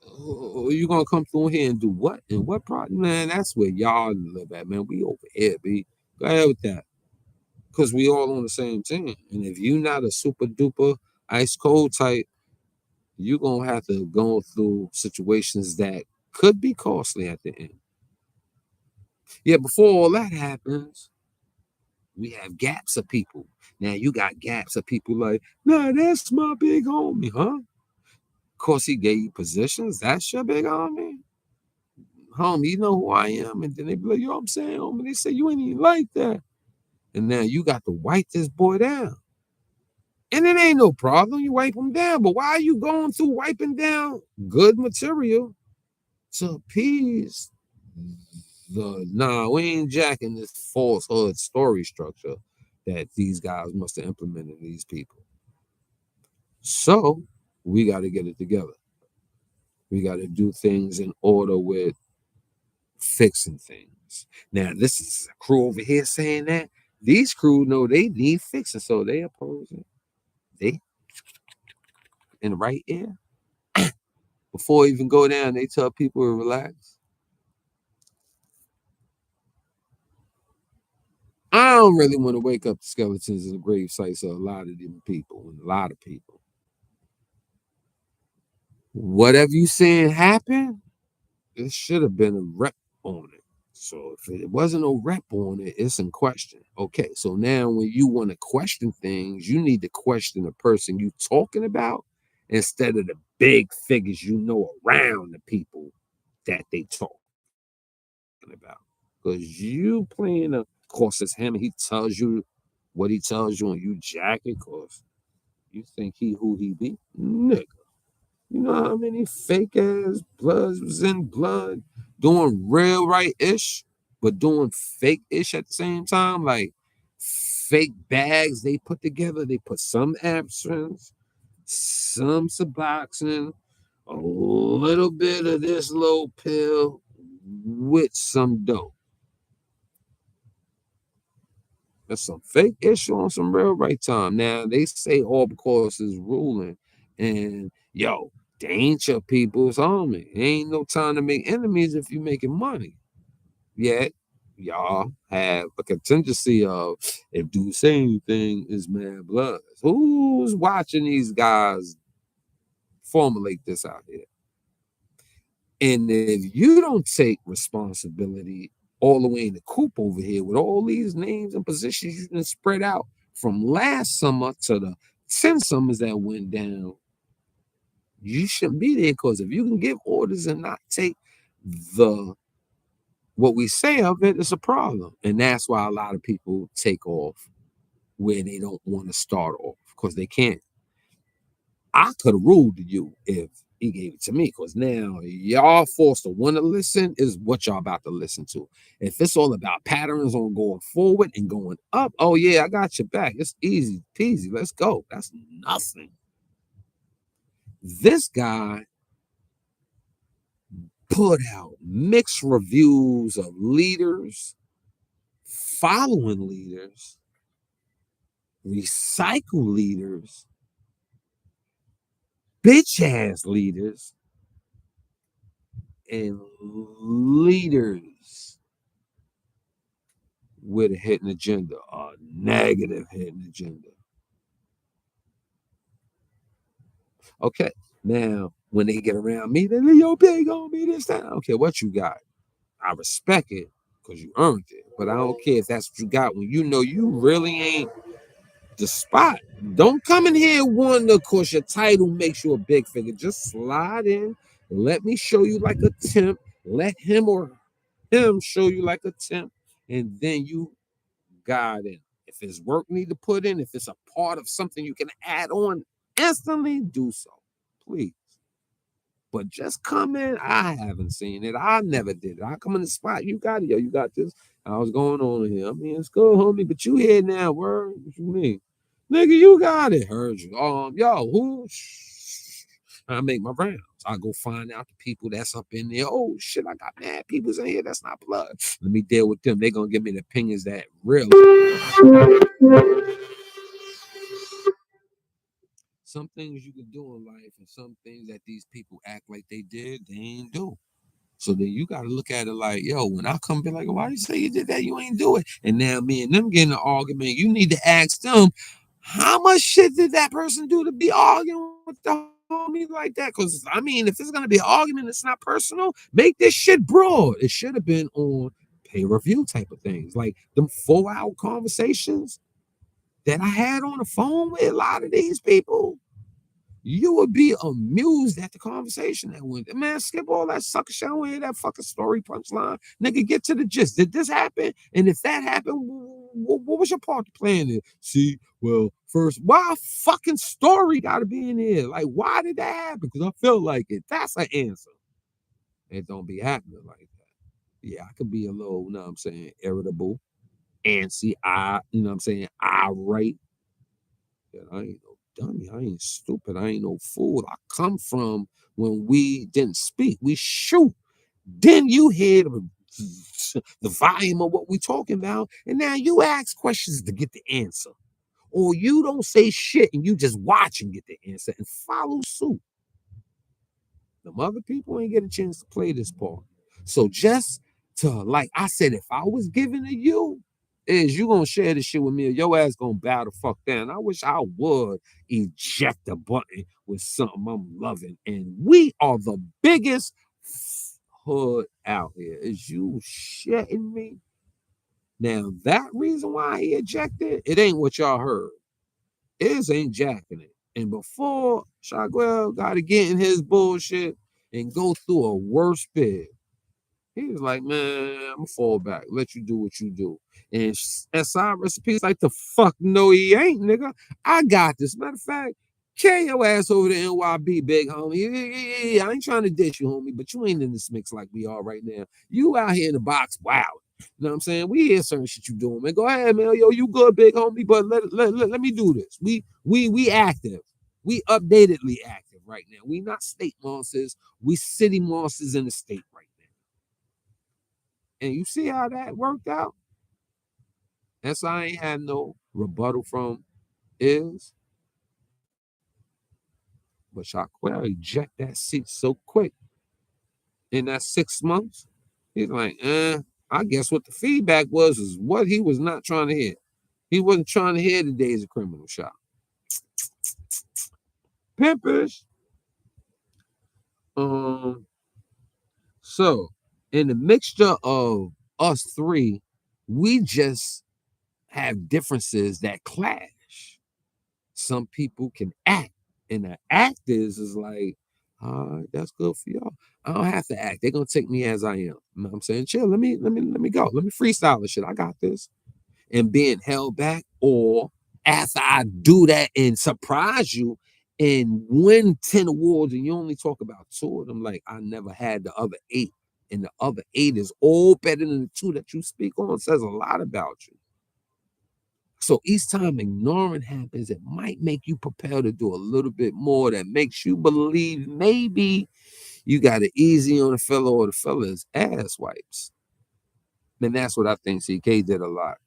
Oh, you gonna come through here and do what? And what problem? Man, that's where y'all live at, man. We over here, B. Go ahead with that. Because we all on the same team. And if you not a super duper ice cold type, you're gonna have to go through situations that could be costly at the end. Yeah, before all that happens, we have gaps of people. Now you got gaps of people like, nah, that's my big homie, huh? Of course, he gave you positions. That's your big homie. Homie, you know who I am. And then they be like, yo, I'm saying, homie, they say you ain't even like that. And now you got to wipe this boy down. And it ain't no problem. You wipe them down. But why are you going through wiping down good material to appease we ain't jacking this falsehood story structure that these guys must have implemented these people. So we got to get it together. We got to do things in order with fixing things. Now, this is a crew over here saying that. These crew know they need fixing, so they oppose it. They in the right ear. Before even go down, they tell people to relax. I don't really want to wake up the skeletons of the grave sites of a lot of them people and a lot of people. Whatever you saying happened, it should have been a rep on it. So if it wasn't no rep on it, it's in question. Okay, so now when you want to question things, you need to question the person you talking about instead of the big figures you know around the people that they talking about. Because you playing of course it's him, he tells you what he tells you and you jack it because you think he who he be. Nigga. You know how many fake ass bloods was in blood doing real right ish, but doing fake ish at the same time? Like fake bags they put together. They put some absinthe, some Suboxone, a little bit of this little pill with some dope. That's some fake issue on some real right time. Now they say all because it's ruling, and yo, they ain't your people's homie. Ain't no time to make enemies if you making money. Yet y'all have a contingency of if dude say anything is mad blood. Who's watching these guys formulate this out here? And if you don't take responsibility all the way in the coop over here with all these names and positions you can spread out from last summer to the 10 summers that went down, you shouldn't be there because if you can give orders and not take the what we say of it, it's a problem. And that's why a lot of people take off where they don't want to start off because they can't. I could have ruled you if he gave it to me because now y'all forced to want to listen is what y'all about to listen to. If it's all about patterns on going forward and going up, oh yeah, I got your back. It's easy peasy. Let's go. That's nothing. This guy put out mixed reviews of leaders, following leaders, recycle leaders, bitch ass leaders, and leaders with a hidden agenda, a negative hidden agenda. Okay, now when they get around me, they're like, yo, big on me this time. I don't care what you got. I respect it because you earned it. But I don't care if that's what you got when you know you really ain't the spot. Don't come in here wonder because your title makes you a big figure. Just slide in. Let me show you like a temp. Let him or him show you like a temp. And then you guide in. If it's work need to put in, if it's a part of something you can add on instantly, do so. Please. But just come in. I haven't seen it. I never did it. I come in the spot. You got it. Yo, you got this. I was going on here. I mean, it's good, homie. But you here now. Word. What you mean? Nigga, you got it. Heard you. Yo, who? I make my rounds. I go find out the people that's up in there. Oh shit, I got mad people's in here. That's not blood. Let me deal with them. They're gonna give me the opinions that really some things you can do in life and some things that these people act like they did, they ain't do. So then you gotta look at it like, yo, when I come be like, why you say you did that? You ain't do it. And now me and them getting an argument. You need to ask them, how much shit did that person do to be arguing with the homie like that? Because I mean, if it's gonna be an argument, it's not personal. Make this shit broad. It should have been on pay review type of things, like them 4-hour conversations that I had on the phone with a lot of these people. you would be amused at the conversation that went. Man, skip all that sucker shit. I don't hear that fucking story punchline. Nigga, get to the gist. Did this happen? And if that happened, what was your part to play in it? See, well, first, why fucking story gotta be in here? Like, why did that happen? Because I felt like it. That's an answer. It don't be happening like that. Yeah, I could be a little, you know what I'm saying, irritable, antsy, you know what I'm saying, irate. Yeah, I ain't no dummy. I ain't stupid. I ain't no fool. I come from when we didn't speak. We shoot. Then you hear the volume of what we talking about, and now you ask questions to get the answer. Or you don't say shit and you just watch and get the answer and follow suit. The other people ain't get a chance to play this part. So just to, like I said, if I was giving to you, is you gonna share this shit with me or your ass gonna bow the fuck down. I wish I would eject the button with something I'm loving. And we are the biggest hood out here. Is you shitting me? Now that reason why he ejected, it ain't what y'all heard. Is ain't jacking it. And before Shagwell got to get in his bullshit and go through a worse bid, he was like, man, I'm gonna fall back. Let you do what you do. And SI recipes like the fuck no, he ain't, nigga. I got this. Matter of fact, carry your ass over to NYB, big homie. Yeah. I ain't trying to dish you, homie, but you ain't in this mix like we are right now. You out here in the box, wow. You know what I'm saying? We hear certain shit you doing, man. Go ahead, man. Yo, you good, big homie, but let me do this. We active. We updatedly active right now. We not state monsters. We city monsters in the state right now. And you see how that worked out? That's I ain't had no rebuttal from is, but Shaquille eject that seat so quick in that 6 months. He's like, I guess what the feedback was is what he was not trying to hear. He wasn't trying to hear the days of criminal shop. Pimpish. Um, so in the mixture of us three, we just have differences that clash. Some people can act, and the act is like, all right, that's good for y'all. I don't have to act. They're gonna take me as I am. You know what I'm saying? Chill, let me go. Let me freestyle this shit. I got this. And being held back, or after I do that and surprise you and win 10 awards and you only talk about two of them, like I never had the other eight. And the other eight is all better than the two that you speak on, says a lot about you. So each time ignoring happens, it might make you prepare to do a little bit more that makes you believe maybe you got it easy on the fella or the fella's ass wipes. And that's what I think CK did a lot.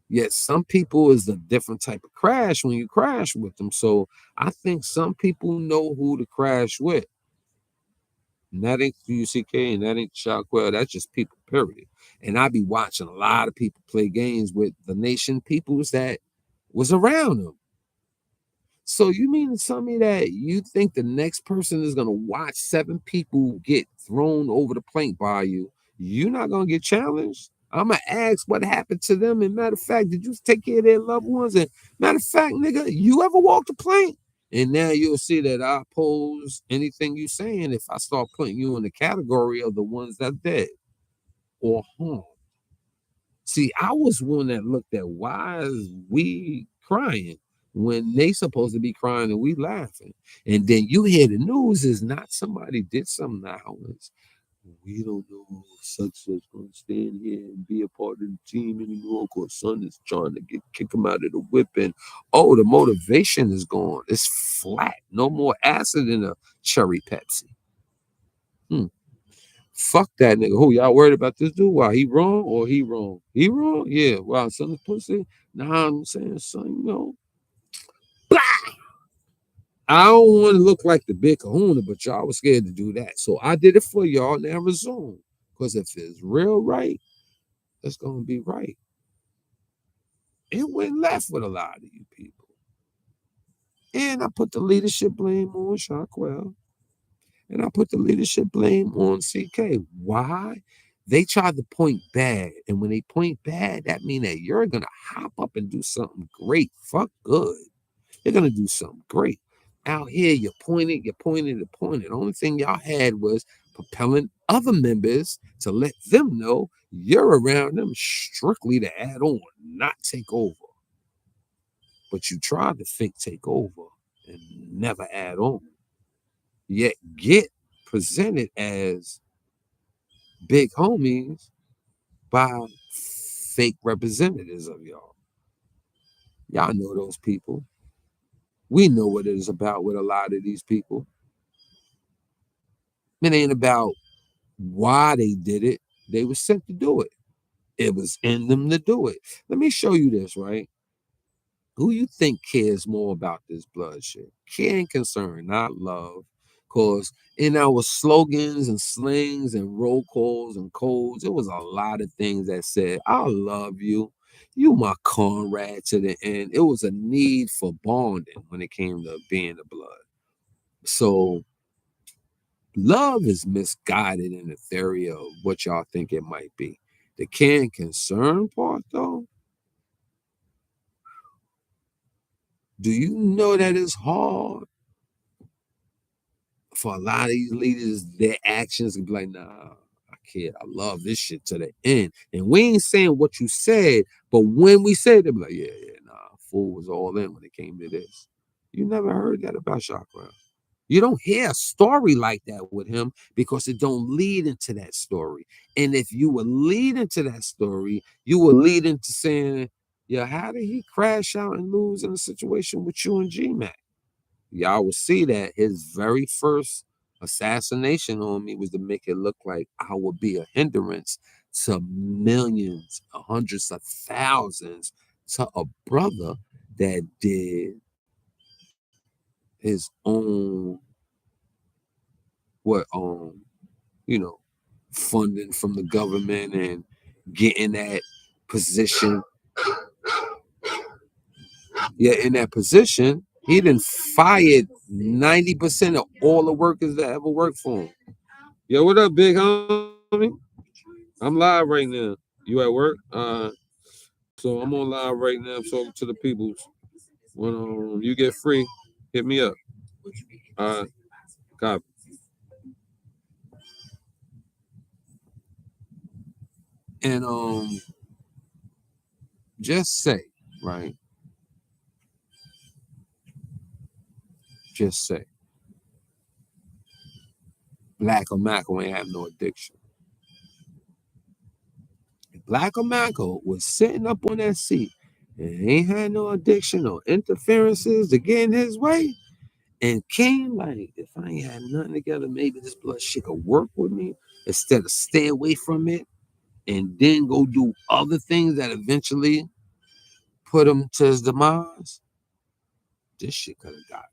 Yet some people is a different type of crash when you crash with them. So I think some people know who to crash with. And that ain't UCK and that ain't Shockwell. That's just people, period. And I be watching a lot of people play games with the nation peoples that was around them. So you mean to tell me that you think the next person is gonna watch seven people get thrown over the plank by you? You're not gonna get challenged. I'm gonna ask what happened to them. And matter of fact, did you take care of their loved ones? And matter of fact, nigga, you ever walked the plank? And now you'll see that I oppose anything you saying if I start putting you in the category of the ones that dead or harmed. See, I was one that looked at why is we crying when they supposed to be crying and we laughing. And then you hear the news is not somebody did something now. It's we don't know if such gonna stand here and be a part of the team anymore because son is trying to kick him out of the whip. And oh, the motivation is gone. It's flat. No more acid in a cherry Pepsi. Hmm. Fuck that nigga. Who y'all worried about this dude? Why he wrong or he wrong? He wrong? Yeah. Wow, son is pussy. Nah, I'm saying, son, blah! I don't want to look like the big kahuna, but y'all was scared to do that. So I did it for y'all. Now resume. Because if it's real right, it's gonna be right. It went left with a lot of you people. And I put the leadership blame on Shockwell. And I put the leadership blame on CK. Why? They tried to point bad. And when they point bad, that means that you're going to hop up and do something great. Fuck good. You're going to do something great. Out here, you pointed, you pointed, you pointed. The only thing y'all had was propelling other members to let them know you're around them strictly to add on, not take over. But you tried to fake take over and never add on. Yet get presented as big homies by fake representatives of y'all. Y'all know those people. We know what it is about with a lot of these people. It ain't about why they did it. They were sent to do it. It was in them to do it. Let me show you this, right? Who you think cares more about this bloodshed? Care and concern, not love. Because in our slogans and slings and roll calls and codes, it was a lot of things that said, I love you. You my comrade to the end. It was a need for bonding when it came to being the blood. So love is misguided in the theory of what y'all think it might be. The care and concern part, though, do you know that it's hard for a lot of these leaders? Their actions can be like, nah, I care. I love this shit to the end. And we ain't saying what you said, but when we said it, they be like, yeah, nah, fool was all in when it came to this. You never heard that about Chakra. You don't hear a story like that with him because it don't lead into that story. And if you would lead into that story, you would lead into saying, yeah, how did he crash out and lose in a situation with you and G-Mac? Y'all will see that his very first assassination on me was to make it look like I would be a hindrance to millions, hundreds of thousands, to a brother that did his own what you know funding from the government and getting that position. Yeah, in that position, he done fired 90% of all the workers that ever worked for him. Yo, what up, big homie? I'm live right now. You at work? So I'm on live right now. I'm talking to the peoples. When you get free, hit me up. Uh, copy. And just say, right? Just say, Black or Macko ain't have no addiction. If Black or Macko was sitting up on that seat and ain't had no addiction or interferences to get in his way, and came like, if I ain't had nothing together, maybe this blood shit could work with me instead of stay away from it and then go do other things that eventually put him to his demise. This shit could have got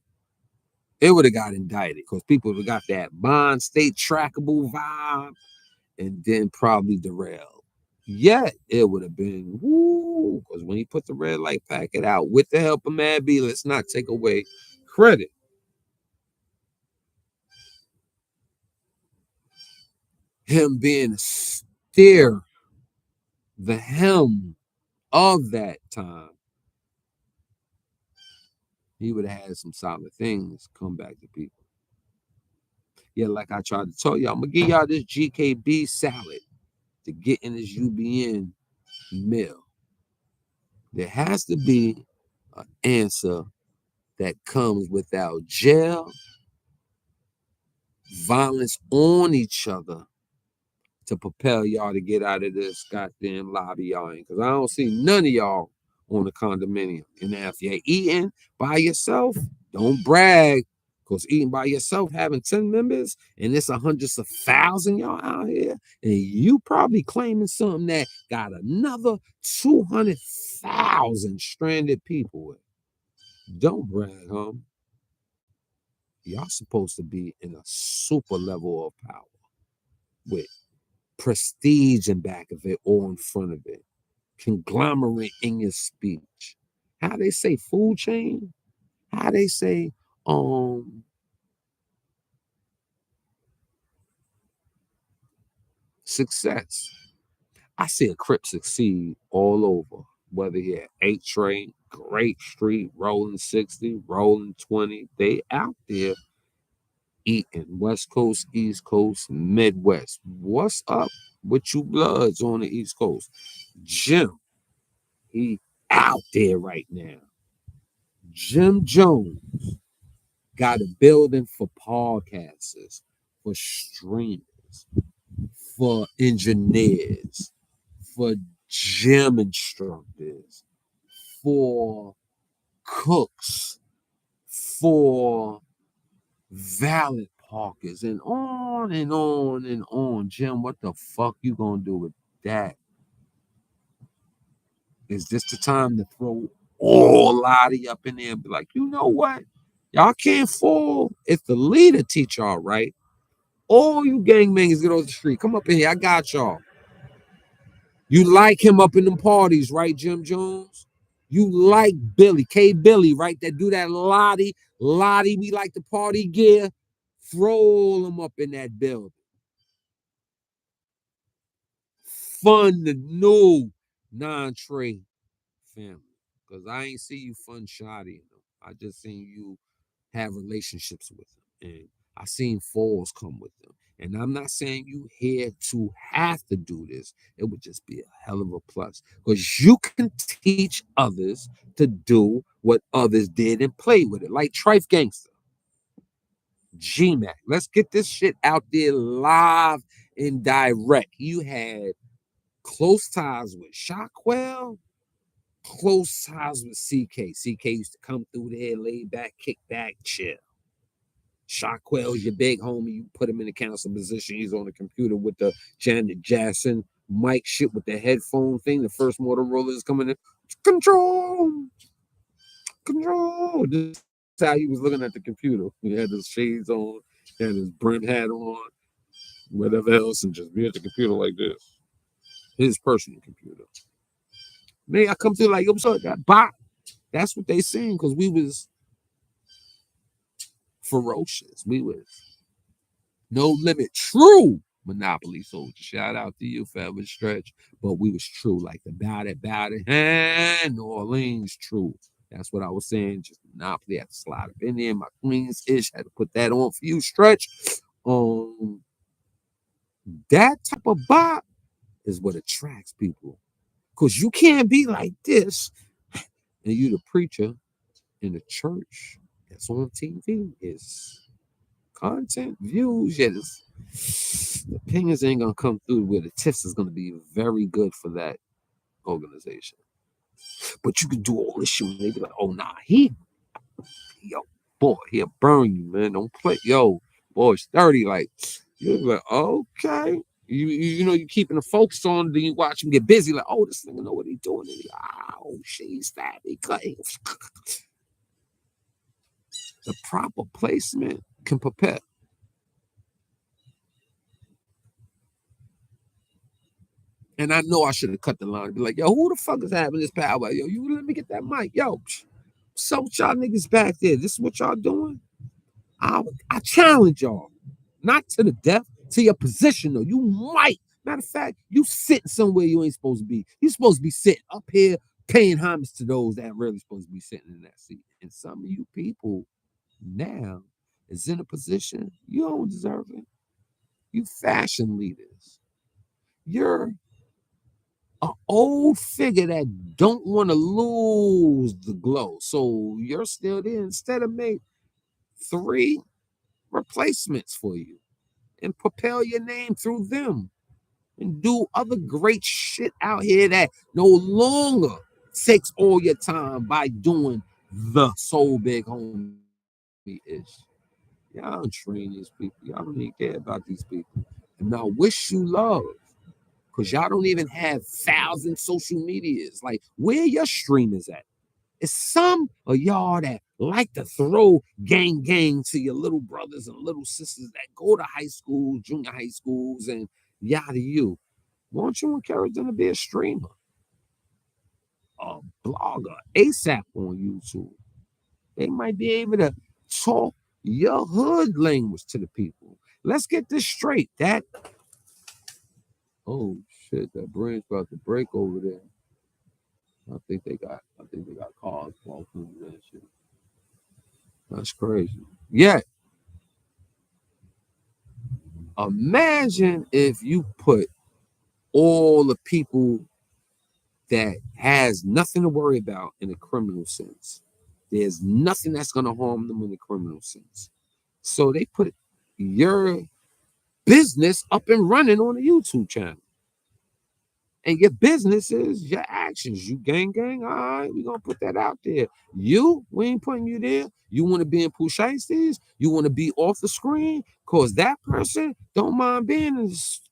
it would have got indicted because people would have got that bond state trackable vibe and then probably derailed. Yet it would have been woo, because when he put the red light packet out with the help of Mad B, let's not take away credit. Him being steer the helm of that time, he would have had some solid things come back to people. Yeah, like I tried to tell y'all, I'm gonna give y'all this GKB salad to get in this UBN meal. There has to be an answer that comes without jail, violence on each other to propel y'all to get out of this goddamn lobby y'all in. Because I don't see none of y'all on the condominium. And now if you're eating by yourself, don't brag. Because eating by yourself, having 10 members, and it's hundreds of thousand y'all out here, and you probably claiming something that got another 200,000 stranded people with. Don't brag, huh? Y'all supposed to be in a super level of power with prestige in back of it or in front of it, conglomerate in your speech. How they say food chain? How they say success? I see a Crip succeed all over. whether he at 8 Train, Great Street, Rolling 60, Rolling 20, they out there eating. West Coast, East Coast, Midwest. What's up with you bloods on the East Coast? Jim, he out there right now. Jim Jones got a building for podcasters, for streamers, for engineers, for gym instructors, for cooks, for valet parkers, and on and on and on. Jim, what the fuck you gonna do with that? Is this the time to throw all Lottie up in there and be like, you know what? Y'all can't fall if the leader teach y'all right. All you gangbangers get off the street. Come up in here. I got y'all. You like him up in them parties, right, Jim Jones? You like Billy, K Billy, right? That do that Lottie. Lottie, we like the party gear. Throw them up in that building. Fund the new non-trade family. Because I ain't see you fun shoddy. I just seen you have relationships with them. And I seen falls come with them. And I'm not saying you here to have to do this. It would just be a hell of a plus. Because you can teach others to do what others did and play with it. Like Trife Gangster. GMAC. Let's get this shit out there live and direct. You had close ties with Shockwell, close ties with CK. CK used to come through there, lay back, kick back, chill. Shockwell's your big homie. You put him in the council position. He's on the computer with the Janet Jackson mic shit with the headphone thing. The first Motorola is coming in. Control. Control. This is how he was looking at the computer. He had his shades on, he had his brim hat on, whatever else, and just be at the computer like this. His personal computer. Man, I come through like, yo, what's up? That bot. That's what they saying because we was ferocious. We was no limit, true Monopoly soldier. Shout out to you, Forever Stretch. But we was true, like the bout it, and New Orleans, true. That's what I was saying. Just Monopoly had to slide up in there. My Queens ish had to put that on for you, Stretch. That type of bot is what attracts people. Because you can't be like this. And you the preacher in the church that's on TV. Is content, views, yeah, the opinions ain't gonna come through where the tips is gonna be very good for that organization. But you can do all this shit and they be like, oh nah, yo, boy, he'll burn you, man. Don't play, yo, boy, it's 30. Like, you're like, okay. You know, you keeping the focus on, then you watch him get busy, like, oh, this nigga know what he doing. And oh shit, he's stabbing, he cutting. The proper placement can prepare. And I know I should have cut the line and be like, yo, who the fuck is having this power? Yo, you let me get that mic. Yo, so y'all niggas back there. This is what y'all doing? I challenge y'all. Not to the death, to your position, though. You might. Matter of fact, you sitting somewhere you ain't supposed to be. You supposed to be sitting up here paying homage to those that really supposed to be sitting in that seat. And some of you people now is in a position you don't deserve it. You fashion leaders. You're an old figure that don't want to lose the glow. So you're still there. Instead of make 3 replacements for you and propel your name through them and do other great shit out here that no longer takes all your time by doing the so big homie ish. Y'all don't train these people. Y'all don't even care about these people. And I wish you love. Because y'all don't even have 1,000 social medias. Like, where your streamers at? It's some of y'all that like to throw gang to your little brothers and little sisters that go to high school, junior high schools, and yada you. Why don't you encourage them to be a streamer, a blogger, ASAP on YouTube? They might be able to talk your hood language to the people. Let's get this straight. Oh shit, that brain's about to break over there. I think they got cars, walk-ins and shit. That's crazy. Yeah, imagine if you put all the people that has nothing to worry about in a criminal sense. There's nothing that's gonna harm them in a criminal sense. So they put your business up and running on a YouTube channel. And your business is your actions. You gang. All right, we gonna put that out there. We ain't putting you there. You want to be in Pusheisties? You want to be off the screen? Cause that person don't mind being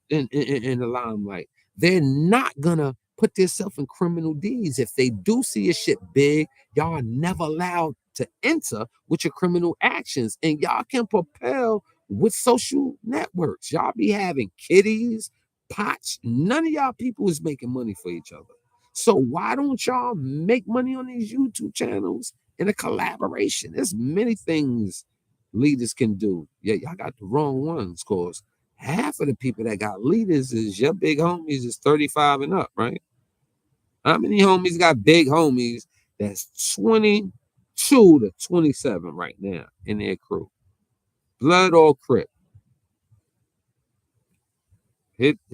in the limelight. They're not gonna put themselves in criminal deeds. If they do see a shit big, y'all are never allowed to enter with your criminal actions. And y'all can propel with social networks. Y'all be having kitties, pots. None of y'all people is making money for each other. So why don't y'all make money on these YouTube channels in a collaboration? There's many things leaders can do. Yeah, y'all got the wrong ones, cause half of the people that got leaders is your big homies is 35 and up, right? How many homies got big homies that's 22 to 27 right now in their crew? Blood or crip?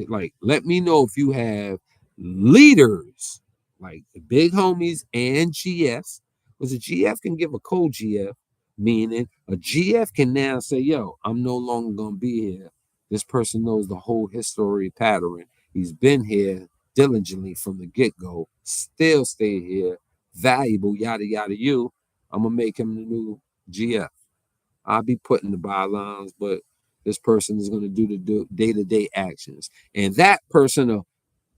Like, let me know if you have leaders like the big homies and GFs, because a GF can give a co-GF, meaning a GF can now say, yo, I'm no longer gonna be here. This person knows the whole history pattern. He's been here diligently from the get-go, still stay here, valuable, yada yada you. I'm gonna make him the new GF. I'll be putting the bylines, but this person is going to do the day-to-day actions. And that person will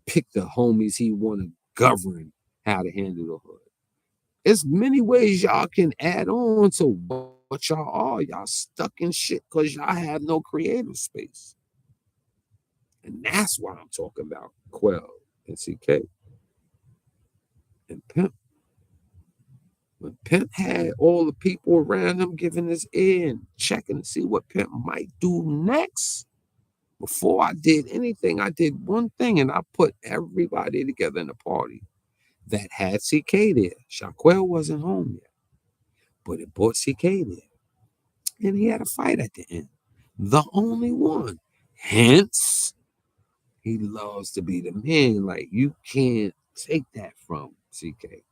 pick the homies he want to govern how to handle the hood. It's many ways y'all can add on to what y'all are. Y'all stuck in shit because y'all have no creative space. And that's why I'm talking about Quell and CK and Pimp. When Pimp had all the people around him giving his ear and checking to see what Pimp might do next, before I did anything, I did one thing, and I put everybody together in a party that had CK there. Shaquille wasn't home yet, but it brought CK there. And he had a fight at the end. The only one. Hence, he loves to be the man. Like, you can't take that from CK.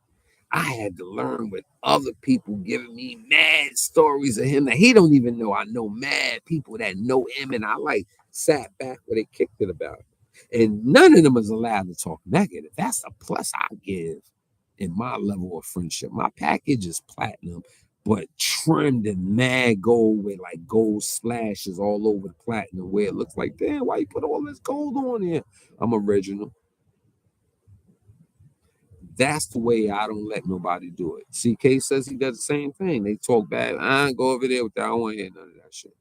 I had to learn with other people giving me mad stories of him that he don't even know. I know mad people that know him, and I like sat back where they kicked it about it. And none of them is allowed to talk negative. That's a plus I give in my level of friendship. My package is platinum, but trimmed in mad gold with like gold splashes all over the platinum, where it looks like, damn, why you put all this gold on here? I'm original. That's the way I don't let nobody do it. CK says he does the same thing. They talk bad. I ain't go over there with that. I don't want to hear none of that shit.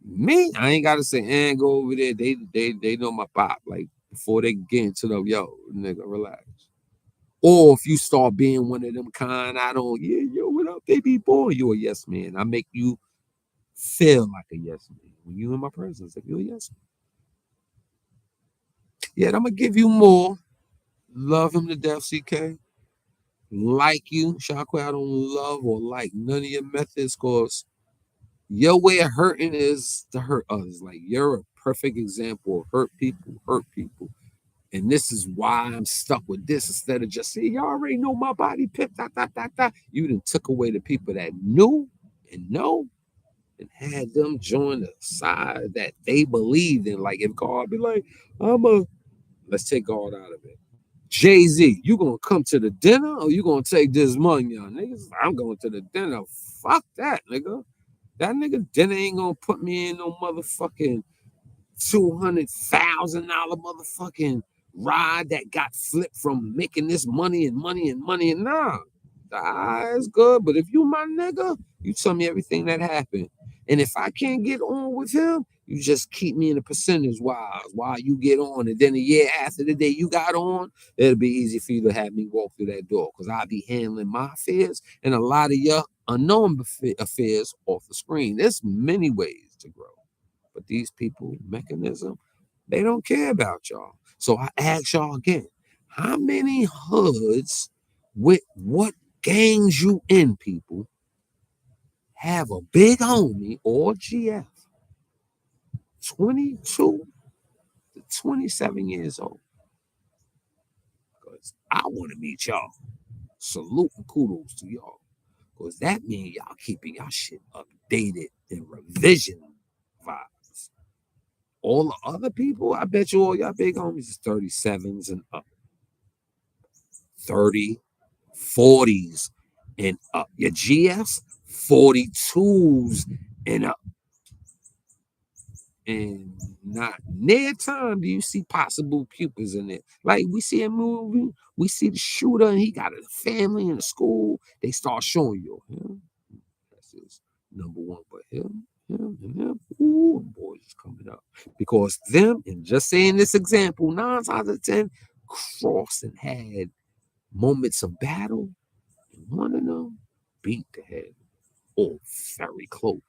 Me, I ain't gotta say, and go over there. They know my pop. Like, before they get into the, yo, nigga, relax. Or if you start being one of them kind, I don't, yeah, yo, what up, baby boy? You a yes man. I make you feel like a yes man when you in my presence. If you a yes man. Yeah, I'm gonna give you more. Love him to death, CK. Like you, Shockwave. I don't love or like none of your methods, cause your way of hurting is to hurt others. Like, you're a perfect example of hurt people. And this is why I'm stuck with this instead of just saying, y'all already know my body pip, dot, dot, dot, dot. You done took away the people that knew and know and had them join the side that they believed in. Like, if God be like, let's take God out of it. Jay-Z, you gonna come to the dinner or you gonna take this money, y'all niggas? I'm going to the dinner. Fuck that, nigga. That nigga dinner ain't gonna put me in no motherfucking $200,000 motherfucking ride that got flipped from making this money and money and money. And nah, it's good. But if you my nigga, you tell me everything that happened. And if I can't get on with him, you just keep me in the percentage while you get on. And then a year after the day you got on, it'll be easy for you to have me walk through that door, because I'll be handling my affairs and a lot of your unknown affairs off the screen. There's many ways to grow. But these people, mechanism, they don't care about y'all. So I ask y'all again, How many hoods with what gangs you in, people, have a big homie or GF 22 to 27 years old? Because I want to meet y'all. Salute and kudos to y'all. Because that means y'all keeping y'all shit updated and revision vibes. All the other people, I bet you all y'all big homies is 37s and up. 30, 40s and up. Your GFs, 42s and up. And not near time do you see possible pupils in it. Like we see a movie, we see the shooter and he got a family in a school. They start showing you him. That's his number one, but him, and him. Ooh, boys is coming up. Because them, and just saying this example, 9 times out of 10, crossed and had moments of battle, and one of them beat the head or very close.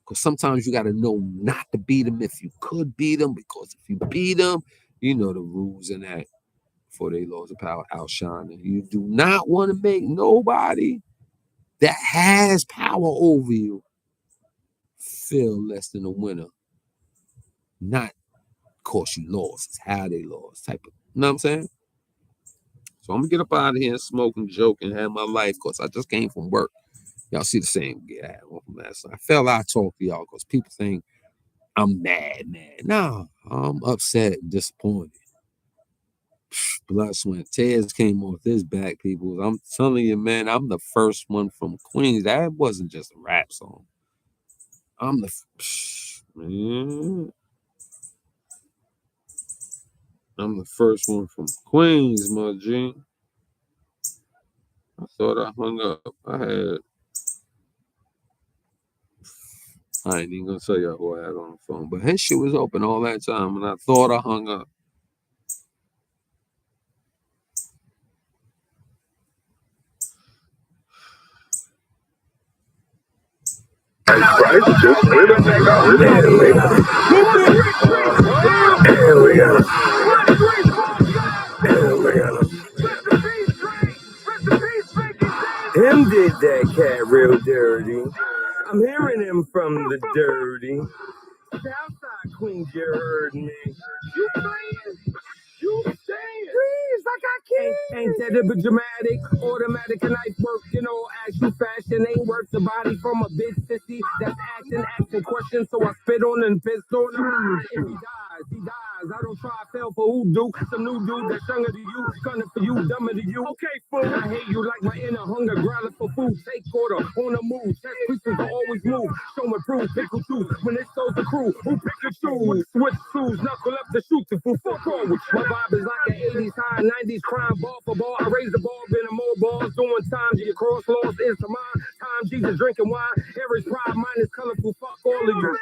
Because sometimes you got to know not to beat them if you could beat them, because if you beat them, you know the rules in that before they lost the power outshine. And you do not want to make nobody that has power over you feel less than a winner. Not because you lost, it's how they lost type of, you know what I'm saying? So I'm gonna get up out of here and smoke and joke and have my life because I just came from work. Y'all see the same guy from last night. I felt I talk to y'all because people think I'm mad. No, I'm upset and disappointed. Blood, sweat, tears came off this back, people. I'm telling you, man, I'm the first one from Queens. That wasn't just a rap song. I'm the man. I'm the first one from Queens, my G. I thought I hung up. I ain't even gonna tell y'all who I had on the phone, but his shit was open all that time, and I thought I hung up. Him did that cat real dirty. I'm hearing him from the dirty. Southside Queens, you heard me. You playing? You saying? Please, like I can't. Ain't that a bit dramatic? Automatic and knife work, you know, as you fashion ain't worth the body from a big sissy that's asking questions, so I spit on and pissed on him. If he dies, he dies. I don't try to fail for hoodoo. Some new dude that's younger than you, gunning for you, dumber than you. Okay, fool. I hate you like my inner hunger, growling for food. Take order on the move. Chest pieces will always move. Show and prove, pickle too. When it shows the crew, who pick and choose? Switch shoes, knuckle up the shoot the fool. Fuck all with you. My vibe is like an 80s high, 90s crime ball for ball. I raise the ball, been a more balls, doing time. Your cross loss is to mine. Time Jesus drinking wine. Average pride, mine is colorful. Fuck all of you.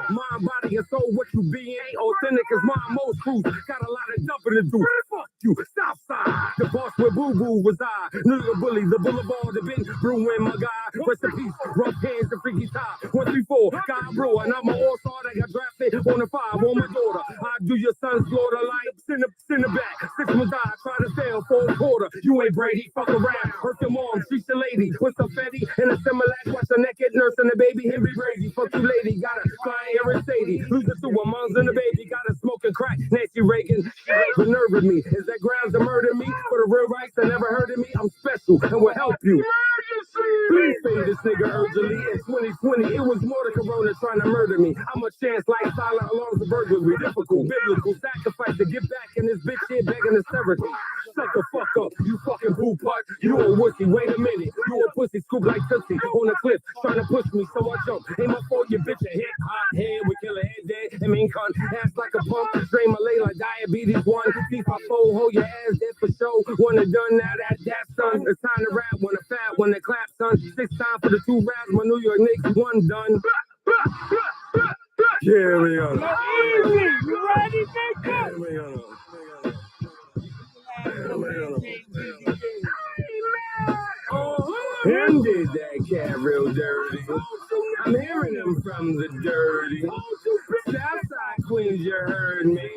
Mind, body, and soul, what you be ain't authentic as mine. Most crews got a lot of dumping to do. Fuck you, Southside. The boss where Boo Boo was I. New York bully, the boulevard, the big brewing, my guy. Rest in peace, rough hands, the freaky tie. 134, God brew, and I'm an all-star that got drafted on the 5 on my daughter. I do your son's slaughter like send the back. 6 months die, try to fail for a quarter. You ain't Brady, fuck around. Hurt your mom, she's the lady. With some fetty and a Similac, watch a naked nurse and the baby. Him be Brady, fuck you lady. Got a flying Aaron Sadie. Lose it to her mom's and the baby. Got a smoking crack, Nancy Reagan. The nerve of me. Is that grounds to murder me? For the real rights that never heard of me, I'm special and will help you. Please pay this nigga urgently. In 2020, it was more than Corona trying to murder me. I'm a chance like silent alarms of burglary. Difficult, biblical sacrifice to get back in this bitch here begging hysterical. Shut the fuck up, you fucking boo butt. You a wussy, wait a minute. You a pussy, scoop like Tootsie on a cliff, trying to push me, so I jump. Ain't my fault, you bitch a hit. Hot head, we kill a head dead. I mean, cunt, ass like a pump. Strain my lay like diabetes 1. Beef my foe, hold your ass dead for show. One and done, now that son. It's time to rap, when a fat, when they clap, son. 6 times for the 2 raps, my New York Knicks, 1 done. Carry on. Easy, you ready, nigga? Carry on. Him did that cat real dirty. I'm hearing him from the dirty. Southside Queens, you heard me.